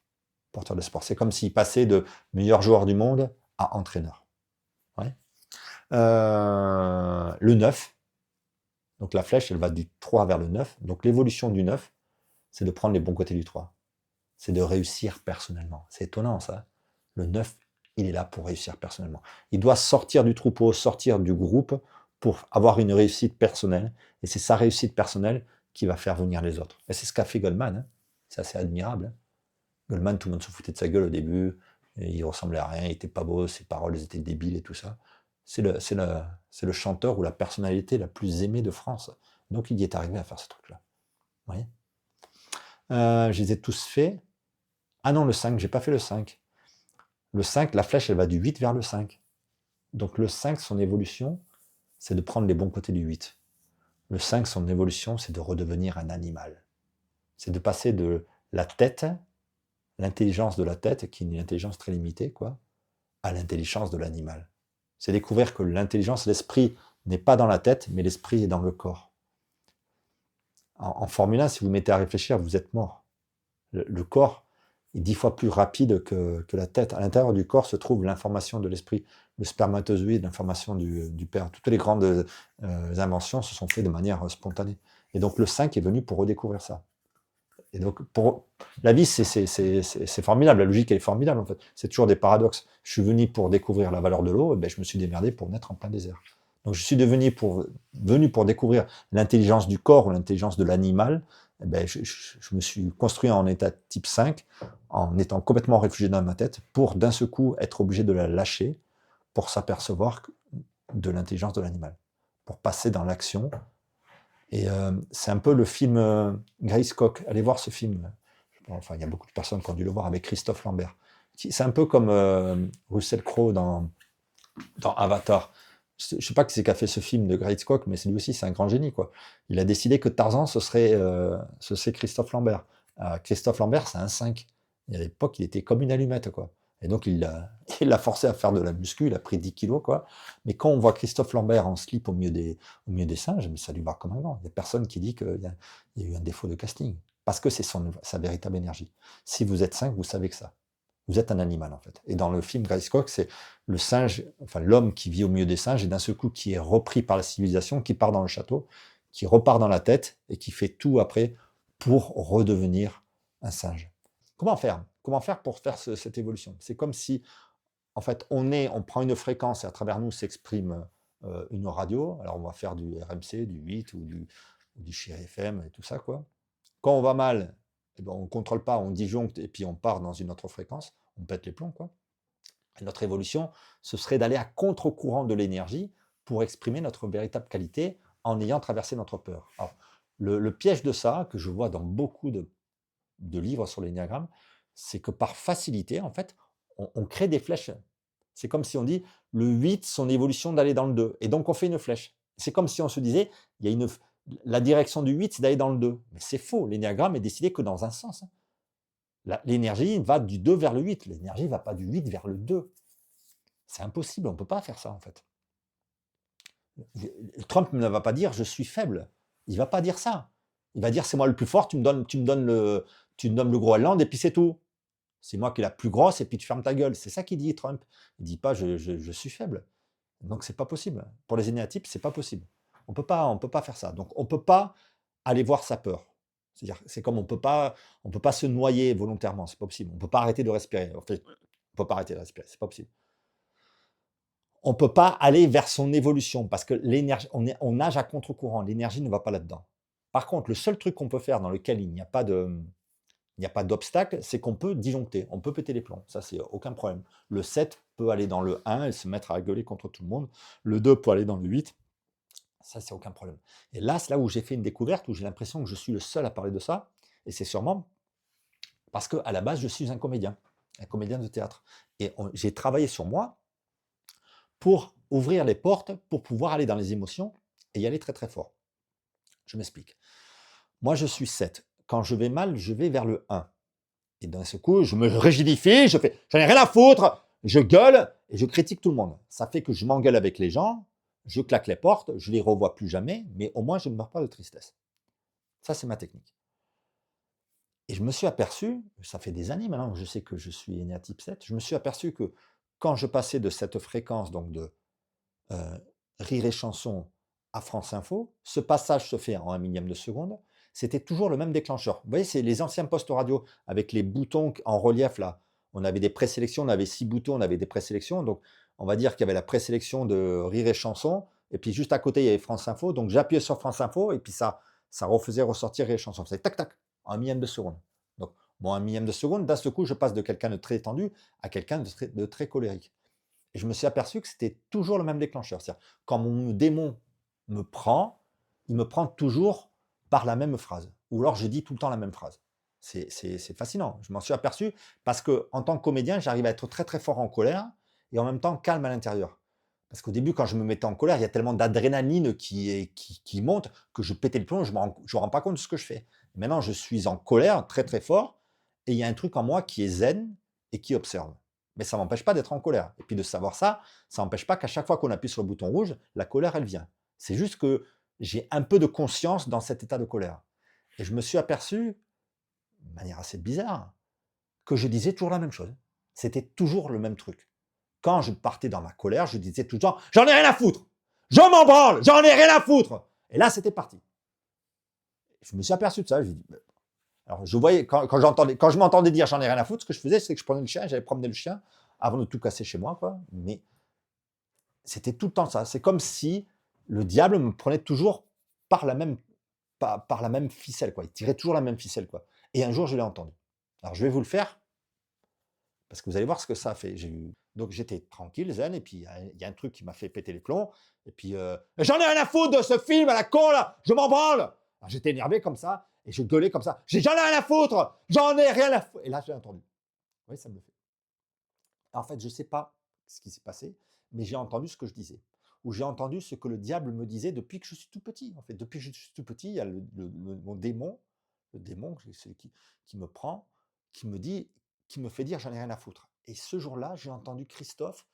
Speaker 1: Porteur de sport. C'est comme s'ils passaient de meilleur joueur du monde à entraîneur. Ouais. Le 9, donc la flèche, elle va du 3 vers le 9. Donc l'évolution du 9, c'est de prendre les bons côtés du 3. C'est de réussir personnellement. C'est étonnant, ça. Le 9, il est là pour réussir personnellement. Il doit sortir du troupeau, sortir du groupe pour avoir une réussite personnelle. Et c'est sa réussite personnelle qui va faire venir les autres. Et c'est ce qu'a fait Goldman. Hein. C'est assez admirable. Hein. Goldman, tout le monde se foutait de sa gueule au début. Et il ressemblait à rien, il était pas beau, ses paroles étaient débiles et tout ça. C'est le chanteur ou la personnalité la plus aimée de France. Donc il y est arrivé à faire ce truc-là. Vous voyez, je les ai tous faits. Ah non, le 5, j'ai pas fait le 5. Le 5, la flèche, elle va du 8 vers le 5. Donc le 5, son évolution, c'est de prendre les bons côtés du 8. Le 5, son évolution, c'est de redevenir un animal. C'est de passer de la tête, l'intelligence de la tête, qui est une intelligence très limitée, quoi, à l'intelligence de l'animal. C'est découvrir que l'intelligence, l'esprit n'est pas dans la tête, mais l'esprit est dans le corps. En Formule 1, si vous mettez à réfléchir, vous êtes mort. Le corps est 10 fois plus rapide que la tête. À l'intérieur du corps se trouve l'information de l'esprit, le spermatozoïde, l'information du père. Toutes les grandes inventions se sont faites de manière spontanée. Et donc le 5 est venu pour redécouvrir ça. Et donc, la vie, c'est formidable. La logique, elle est formidable, en fait. C'est toujours des paradoxes. Je suis venu pour découvrir la valeur de l'eau, et je me suis démerdé pour naître en plein désert. Donc, je suis venu pour découvrir l'intelligence du corps ou l'intelligence de l'animal. Je me suis construit en état type 5, en étant complètement réfugié dans ma tête, pour d'un seul coup être obligé de la lâcher, pour s'apercevoir de l'intelligence de l'animal, pour passer dans l'action. Et c'est un peu le film Grace-Cock. Allez voir ce film. Enfin, il y a beaucoup de personnes qui ont dû le voir avec Christophe Lambert. C'est un peu comme Russell Crowe dans Avatar. Je ne sais pas qui c'est qui a fait ce film de Grace-Cock, mais lui aussi, c'est un grand génie, quoi. Il a décidé que Tarzan, ce serait Christophe Lambert. Christophe Lambert, c'est un 5. Et à l'époque, il était comme une allumette, quoi. Et donc, il l'a forcé à faire de la muscu, il a pris 10 kilos, quoi. Mais quand on voit Christophe Lambert en slip au milieu des singes, mais ça lui va comme un vent. Il n'y a personne qui dit qu'il y a eu un défaut de casting. Parce que c'est sa véritable énergie. Si vous êtes 5, vous savez que ça. Vous êtes un animal, en fait. Et dans le film Grace-Cock, c'est le singe, enfin l'homme qui vit au milieu des singes, et d'un seul coup qui est repris par la civilisation, qui part dans le château, qui repart dans la tête, et qui fait tout après pour redevenir un singe. Comment faire? Comment faire pour faire cette évolution? C'est comme si, en fait, on prend une fréquence et à travers nous s'exprime une radio. Alors, on va faire du RMC, du 8 ou du Chéri FM et tout ça, quoi. Quand on va mal, eh ben, on ne contrôle pas, on disjoncte et puis on part dans une autre fréquence, on pète les plombs, quoi. Et notre évolution, ce serait d'aller à contre-courant de l'énergie pour exprimer notre véritable qualité en ayant traversé notre peur. Alors, le piège de ça, que je vois dans beaucoup de livres sur l'énéagramme, c'est que par facilité, en fait, on crée des flèches. C'est comme si on dit le 8, son évolution d'aller dans le 2. Et donc on fait une flèche. C'est comme si on se disait, il y a la direction du 8, c'est d'aller dans le 2. Mais c'est faux. L'énéagramme est décidé que dans un sens, hein. L'énergie va du 2 vers le 8. L'énergie ne va pas du 8 vers le 2. C'est impossible, on ne peut pas faire ça en fait. Trump ne va pas dire je suis faible. Il ne va pas dire ça. Il va dire c'est moi le plus fort, tu me donnes le Groenland et puis c'est tout. C'est moi qui est la plus grosse et puis tu fermes ta gueule. C'est ça qu'il dit Trump. Il ne dit pas je suis faible. Donc c'est pas possible. Pour les énéatypes, c'est pas possible. On peut pas faire ça. Donc on peut pas aller voir sa peur. C'est-à-dire, c'est comme on peut pas se noyer volontairement. C'est pas possible. On peut pas arrêter de respirer. En fait, on peut pas arrêter de respirer. C'est pas possible. On peut pas aller vers son évolution parce que l'énergie, on nage à contre-courant. L'énergie ne va pas là-dedans. Par contre, le seul truc qu'on peut faire dans lequel il n'y a pas d'obstacle, c'est qu'on peut disjoncter, on peut péter les plombs, ça c'est aucun problème. Le 7 peut aller dans le 1 et se mettre à gueuler contre tout le monde, le 2 peut aller dans le 8, ça c'est aucun problème. Et là, c'est là où j'ai fait une découverte, où j'ai l'impression que je suis le seul à parler de ça, et c'est sûrement parce qu'à la base, je suis un comédien de théâtre. Et j'ai travaillé sur moi pour ouvrir les portes, pour pouvoir aller dans les émotions et y aller très très fort. Je m'explique. Moi, je suis 7. Quand je vais mal, je vais vers le 1. Et d'un seul coup, je me rigidifie, je fais j'en ai rien à foutre, je gueule et je critique tout le monde. Ça fait que je m'engueule avec les gens, je claque les portes, je les revois plus jamais, mais au moins je ne meurs pas de tristesse. Ça, c'est ma technique. Et je me suis aperçu, ça fait des années maintenant que je sais que je suis énéatype 7, je me suis aperçu que quand je passais de cette fréquence, donc de euh, rire et chanson à France Info, ce passage se fait en un millième de seconde, c'était toujours le même déclencheur. Vous voyez, c'est les anciens postes radio avec les boutons en relief là. On avait des présélections, on avait 6 boutons, on avait des présélections. Donc, on va dire qu'il y avait la présélection de rire et chanson, et puis juste à côté, il y avait France Info. Donc, j'appuyais sur France Info, et puis ça refaisait ressortir rire et chanson. C'est tac, tac, en un millième de seconde. Donc, bon, un millième de seconde, d'un seul coup, je passe de quelqu'un de très tendu à quelqu'un de très colérique. Et je me suis aperçu que c'était toujours le même déclencheur. C'est-à-dire, quand mon démon me prend, il me prend toujours par la même phrase. Ou alors je dis tout le temps la même phrase. C'est fascinant. Je m'en suis aperçu parce que en tant que comédien, j'arrive à être très très fort en colère et en même temps calme à l'intérieur. Parce qu'au début, quand je me mettais en colère, il y a tellement d'adrénaline qui monte que je pétais le plomb, je ne me rends pas compte de ce que je fais. Maintenant, je suis en colère très très fort et il y a un truc en moi qui est zen et qui observe. Mais ça ne m'empêche pas d'être en colère. Et puis de savoir ça, ça n'empêche pas qu'à chaque fois qu'on appuie sur le bouton rouge, la colère, elle vient. C'est juste que j'ai un peu de conscience dans cet état de colère. Et je me suis aperçu, de manière assez bizarre, que je disais toujours la même chose. C'était toujours le même truc. Quand je partais dans ma colère, je disais tout le temps, j'en ai rien à foutre, je m'en branle, j'en ai rien à foutre. Et là, c'était parti. Je me suis aperçu de ça. Je dis, alors, je voyais, quand je m'entendais dire j'en ai rien à foutre, ce que je faisais, c'est que je prenais le chien, j'allais promener le chien avant de tout casser chez moi, quoi. Mais c'était tout le temps ça. C'est comme si le diable me prenait toujours par la même, par la même ficelle, quoi. Il tirait toujours la même ficelle, quoi. Et un jour, je l'ai entendu. Alors, je vais vous le faire, parce que vous allez voir ce que ça a fait. Donc, j'étais tranquille, zen, et puis il y a un truc qui m'a fait péter les plombs. Et puis, j'en ai rien à foutre de ce film à la con, là, je m'en branle. Alors, j'étais énervé comme ça, et je gueulais comme ça. J'en ai rien à foutre, j'en ai rien à foutre. Et là, j'ai entendu. Oui, ça me le fait. En fait, je ne sais pas ce qui s'est passé, mais j'ai entendu ce que je disais. Ou j'ai entendu ce que le diable me disait depuis que je suis tout petit. En fait, depuis que je suis tout petit, il y a mon démon, le démon, c'est celui qui me prend, qui me dit, qui me fait dire j'en ai rien à foutre. Et ce jour-là, j'ai entendu Christophe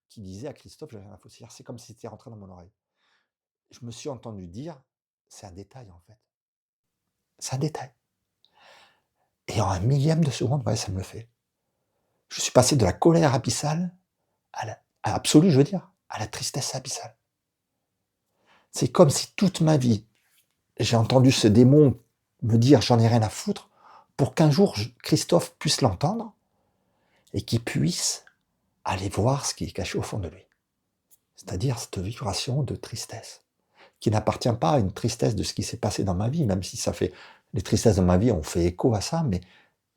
Speaker 1: qui disait à Christophe j'en ai rien à foutre. C'est comme si c'était rentré dans mon oreille. Je me suis entendu dire c'est un détail en fait. C'est un détail. Et en un millième de seconde, ouais, ça me le fait. Je suis passé de la colère abyssale à absolue, je veux dire, à la tristesse abyssale. C'est comme si toute ma vie, j'ai entendu ce démon me dire j'en ai rien à foutre pour qu'un jour Christophe puisse l'entendre et qu'il puisse aller voir ce qui est caché au fond de lui. C'est-à-dire cette vibration de tristesse, qui n'appartient pas à une tristesse de ce qui s'est passé dans ma vie, même si les tristesses de ma vie ont fait écho à ça, mais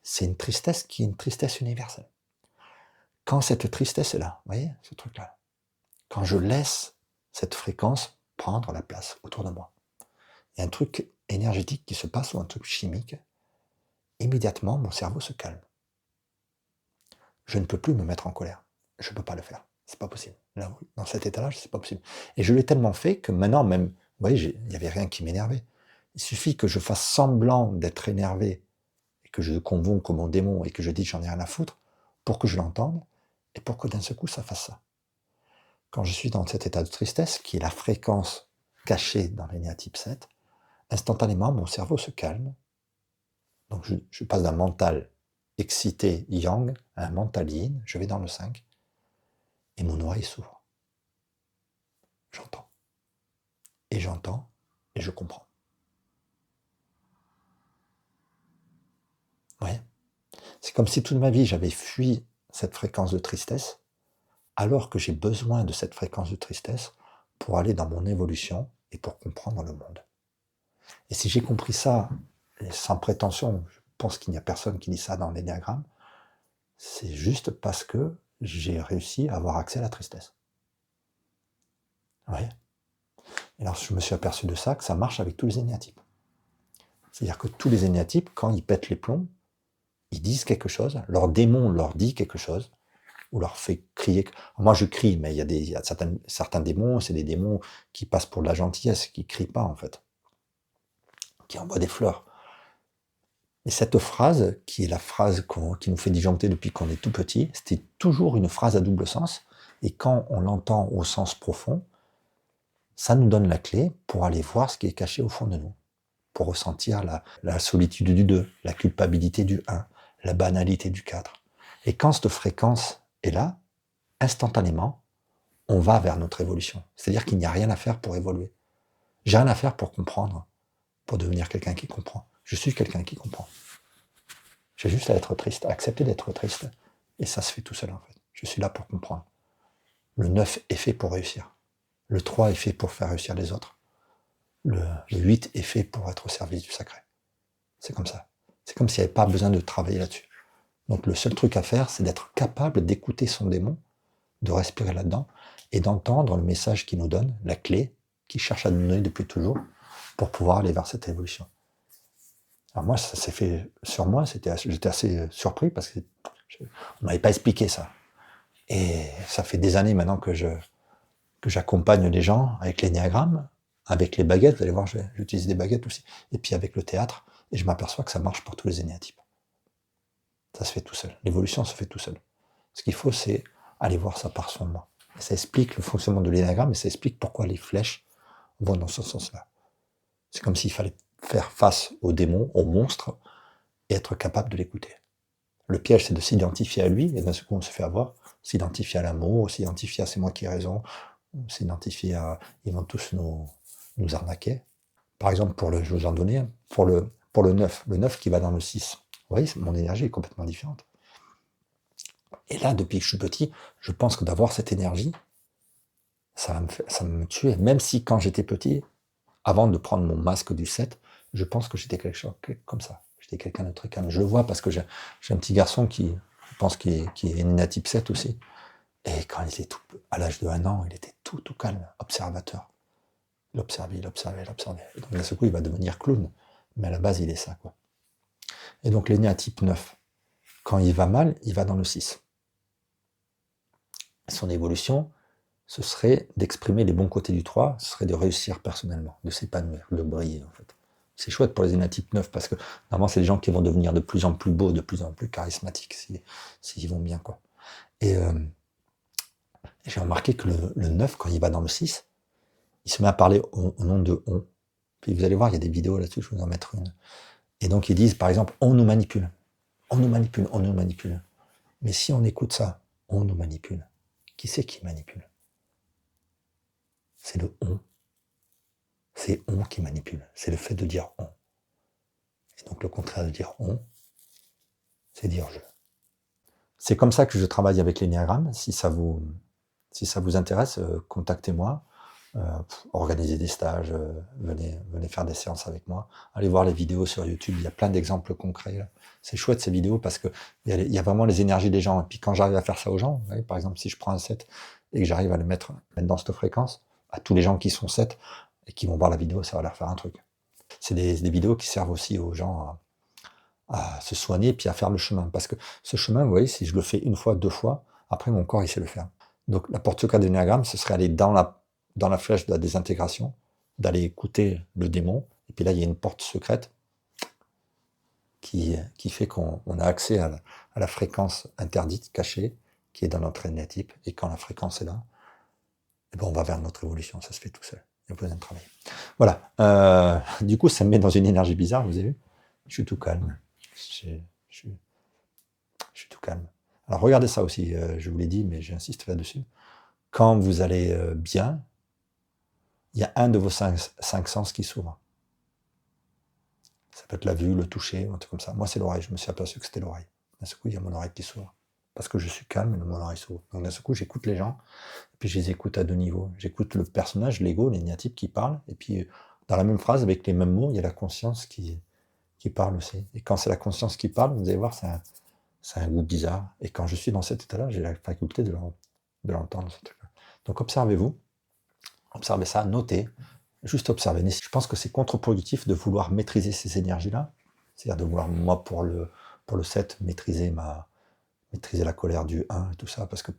Speaker 1: c'est une tristesse qui est une tristesse universelle. Quand cette tristesse est là, vous voyez, ce truc-là, quand je laisse cette fréquence prendre la place autour de moi, il y a un truc énergétique qui se passe ou un truc chimique, immédiatement mon cerveau se calme. Je ne peux plus me mettre en colère. Je ne peux pas le faire. C'est pas possible. Là, dans cet état-là, c'est pas possible. Et je l'ai tellement fait que maintenant, même, vous voyez, il n'y avait rien qui m'énervait. Il suffit que je fasse semblant d'être énervé et que je convoque mon démon et que je dis j'en ai rien à foutre pour que je l'entende et pour que d'un seul coup ça fasse ça. Quand je suis dans cet état de tristesse, qui est la fréquence cachée dans l'énéatype 7, instantanément mon cerveau se calme. Donc je passe d'un mental excité yang à un mental yin, je vais dans le 5 et mon oreille s'ouvre. J'entends. Et j'entends et je comprends. Vous voyez ? C'est comme si toute ma vie j'avais fui cette fréquence de tristesse, alors que j'ai besoin de cette fréquence de tristesse pour aller dans mon évolution et pour comprendre le monde. Et si j'ai compris ça, sans prétention, je pense qu'il n'y a personne qui dit ça dans l'énéagramme, c'est juste parce que j'ai réussi à avoir accès à la tristesse. Vous voyez ? Et alors je me suis aperçu de ça, que ça marche avec tous les énéatypes. C'est-à-dire que tous les énéatypes, quand ils pètent les plombs, ils disent quelque chose, leur démon leur dit quelque chose, ou leur fait crier. Moi je crie, mais il y a certains démons, c'est des démons qui passent pour de la gentillesse, qui ne crient pas en fait, qui envoient des fleurs. Et cette phrase, qui est la phrase qui nous fait disjoncter depuis qu'on est tout petit, c'était toujours une phrase à double sens, et quand on l'entend au sens profond, ça nous donne la clé pour aller voir ce qui est caché au fond de nous, pour ressentir la solitude du 2, la culpabilité du 1, la banalité du 4. Et quand cette fréquence est là, instantanément, on va vers notre évolution. C'est-à-dire qu'il n'y a rien à faire pour évoluer. J'ai rien à faire pour comprendre, pour devenir quelqu'un qui comprend. Je suis quelqu'un qui comprend. J'ai juste à être triste, à accepter d'être triste. Et ça se fait tout seul en fait. Je suis là pour comprendre. Le 9 est fait pour réussir. Le 3 est fait pour faire réussir les autres. Le 8 est fait pour être au service du sacré. C'est comme ça. C'est comme s'il n'y avait pas besoin de travailler là-dessus. Donc le seul truc à faire, c'est d'être capable d'écouter son démon, de respirer là-dedans, et d'entendre le message qu'il nous donne, la clé, qu'il cherche à nous donner depuis toujours, pour pouvoir aller vers cette évolution. Alors moi, ça s'est fait sur moi, j'étais assez surpris, parce qu'on ne m'avait pas expliqué ça. Et ça fait des années maintenant que j'accompagne les gens avec l'énéagramme, avec les baguettes, vous allez voir, j'utilise des baguettes aussi, et puis avec le théâtre, et je m'aperçois que ça marche pour tous les énéatypes. Ça se fait tout seul. L'évolution se fait tout seul. Ce qu'il faut, c'est aller voir ça par son moi. Et ça explique le fonctionnement de l'énéagramme, et ça explique pourquoi les flèches vont dans ce sens-là. C'est comme s'il fallait faire face au démon, au monstre, et être capable de l'écouter. Le piège, c'est de s'identifier à lui, et d'un seul coup, on se fait avoir, s'identifier à l'amour, s'identifier à c'est moi qui ai raison, s'identifier à ils vont tous nous arnaquer. Par exemple, je vais vous en donner un, pour le 9 qui va dans le 6. Vous voyez, mon énergie est complètement différente. Et là, depuis que je suis petit, je pense que d'avoir cette énergie, ça va me tuer. Même si quand j'étais petit, avant de prendre mon masque du 7, je pense que j'étais quelque chose comme ça. J'étais quelqu'un de très calme. Je le vois parce que j'ai un petit garçon qui, je pense, qui est énéatype 7 aussi. Et quand il était à l'âge de 1 an, il était tout calme, observateur. Il observait. Et donc d'un seul coup, il va devenir clown. Mais à la base, il est ça, quoi. Et donc l'énéatype 9, quand il va mal, il va dans le 6. Son évolution, ce serait d'exprimer les bons côtés du 3, ce serait de réussir personnellement, de s'épanouir, de briller en fait. C'est chouette pour les énéatypes 9 parce que normalement c'est des gens qui vont devenir de plus en plus beaux, de plus en plus charismatiques s'ils vont bien, quoi. Et j'ai remarqué que le 9, quand il va dans le 6, il se met à parler au nom de on. Puis vous allez voir, il y a des vidéos là-dessus, je vais vous en mettre une. Et donc ils disent par exemple, on nous manipule. On nous manipule, on nous manipule. Mais si on écoute ça, on nous manipule. Qui c'est qui manipule? C'est le on. C'est on qui manipule. C'est le fait de dire on. Et donc le contraire de dire on, C'est dire je. C'est comme ça que je travaille avec l'énéagramme. Si ça vous intéresse, contactez-moi. Organisez des stages, venez faire des séances avec moi. Allez voir les vidéos sur YouTube, il y a plein d'exemples concrets. Là. C'est chouette ces vidéos parce que il y a vraiment les énergies des gens. Et puis quand j'arrive à faire ça aux gens, vous voyez, par exemple si je prends un set et que j'arrive à le mettre dans cette fréquence, à tous les gens qui sont 7 et qui vont voir la vidéo, ça va leur faire un truc. C'est des vidéos qui servent aussi aux gens à se soigner et puis à faire le chemin. Parce que ce chemin, vous voyez, si je le fais une fois, 2 fois, après mon corps il sait le faire. Donc la porte secrète de l'énéagramme, ce serait aller dans la flèche de la désintégration, d'aller écouter le démon, et puis là il y a une porte secrète qui fait qu'on a accès à la fréquence interdite, cachée, qui est dans notre énergétique, et quand la fréquence est là, eh ben on va vers notre évolution, ça se fait tout seul, il n'y a pas besoin de travailler. Voilà, du coup ça me met dans une énergie bizarre, vous avez vu? Je suis tout calme, je suis tout calme. Alors regardez ça aussi, je vous l'ai dit, mais j'insiste là-dessus. Quand vous allez bien, il y a un de vos cinq sens qui s'ouvre. Ça peut être la vue, le toucher, un truc comme ça. Moi, c'est l'oreille. Je me suis aperçu que c'était l'oreille. D'un seul coup, il y a mon oreille qui s'ouvre. Parce que je suis calme et mon oreille s'ouvre. Donc d'un seul coup, j'écoute les gens, et puis je les écoute à 2 niveaux. J'écoute le personnage, l'ego, l'énéatype qui parle, et puis dans la même phrase, avec les mêmes mots, il y a la conscience qui parle aussi. Et quand c'est la conscience qui parle, vous allez voir, c'est un goût bizarre. Et quand je suis dans cet état-là, j'ai la faculté de l'entendre, ce truc-là. Donc observez-vous, observez ça, notez, juste observer. Je pense que c'est contre-productif de vouloir maîtriser ces énergies-là, c'est-à-dire de vouloir, moi, pour le 7, maîtriser la colère du 1 et tout ça, parce que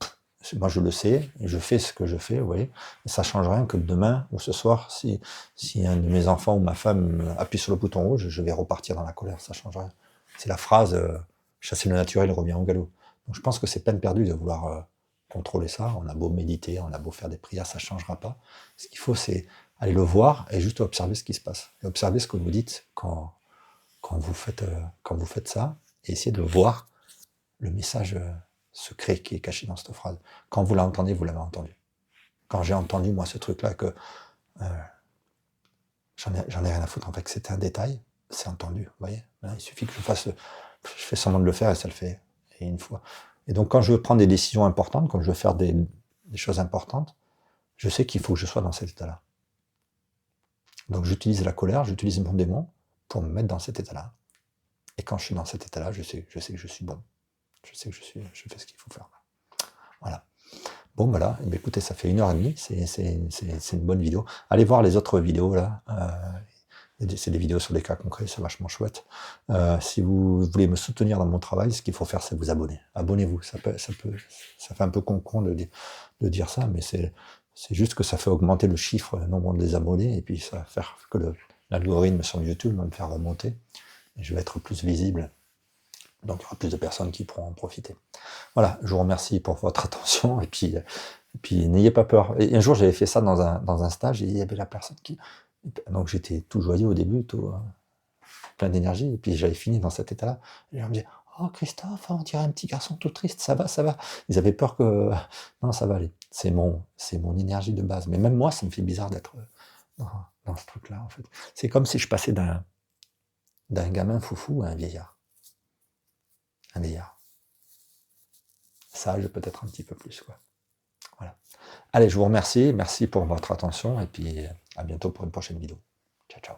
Speaker 1: moi je le sais, et je fais ce que je fais, vous voyez, et ça change rien que demain ou ce soir, si un de mes enfants ou ma femme appuie sur le bouton rouge, je vais repartir dans la colère, ça change rien. C'est la phrase chasser le naturel revient au galop. Donc je pense que c'est peine perdue de vouloir contrôler ça. On a beau méditer, on a beau faire des prières, ça ne changera pas. Ce qu'il faut, c'est aller le voir et juste observer ce qui se passe. Et observer ce que vous dites quand vous faites ça, et essayer de voir le message secret qui est caché dans cette phrase. Quand vous l'entendez, vous l'avez entendu. Quand j'ai entendu, moi, ce truc-là, que j'en ai rien à foutre, en fait, que c'était un détail, c'est entendu, vous voyez. Là, il suffit que je fais semblant de le faire et ça le fait, et une fois. Et donc, quand je veux prendre des décisions importantes, quand je veux faire des choses importantes, je sais qu'il faut que je sois dans cet état-là. Donc, j'utilise la colère, j'utilise mon démon pour me mettre dans cet état-là. Et quand je suis dans cet état-là, je sais que je suis bon. Je sais que je fais ce qu'il faut faire. Voilà. Bon, voilà. Eh bien, écoutez, ça fait 1h30. C'est une bonne vidéo. Allez voir les autres vidéos, là. C'est des vidéos sur des cas concrets, c'est vachement chouette. Si vous voulez me soutenir dans mon travail, ce qu'il faut faire, c'est vous abonner. Abonnez-vous. Ça fait un peu con de dire ça, mais c'est juste que ça fait augmenter le chiffre, le nombre des abonnés, et puis ça va faire que l'algorithme sur YouTube va me faire remonter, et je vais être plus visible. Donc il y aura plus de personnes qui pourront en profiter. Voilà, je vous remercie pour votre attention, et puis n'ayez pas peur. Et un jour, j'avais fait ça dans un stage, et il y avait la personne qui... Donc j'étais tout joyeux au début, tout plein d'énergie, et puis j'avais fini dans cet état-là. Et je me disais, oh Christophe, on dirait un petit garçon tout triste, ça va, ça va. Ils avaient peur que... Non, ça va aller. C'est mon énergie de base. Mais même moi, ça me fait bizarre d'être dans ce truc-là, en fait. C'est comme si je passais d'un gamin foufou à un vieillard. Un vieillard. Sage peut-être un petit peu plus, quoi. Voilà. Allez, je vous remercie. Merci pour votre attention, et puis à bientôt pour une prochaine vidéo. Ciao, ciao.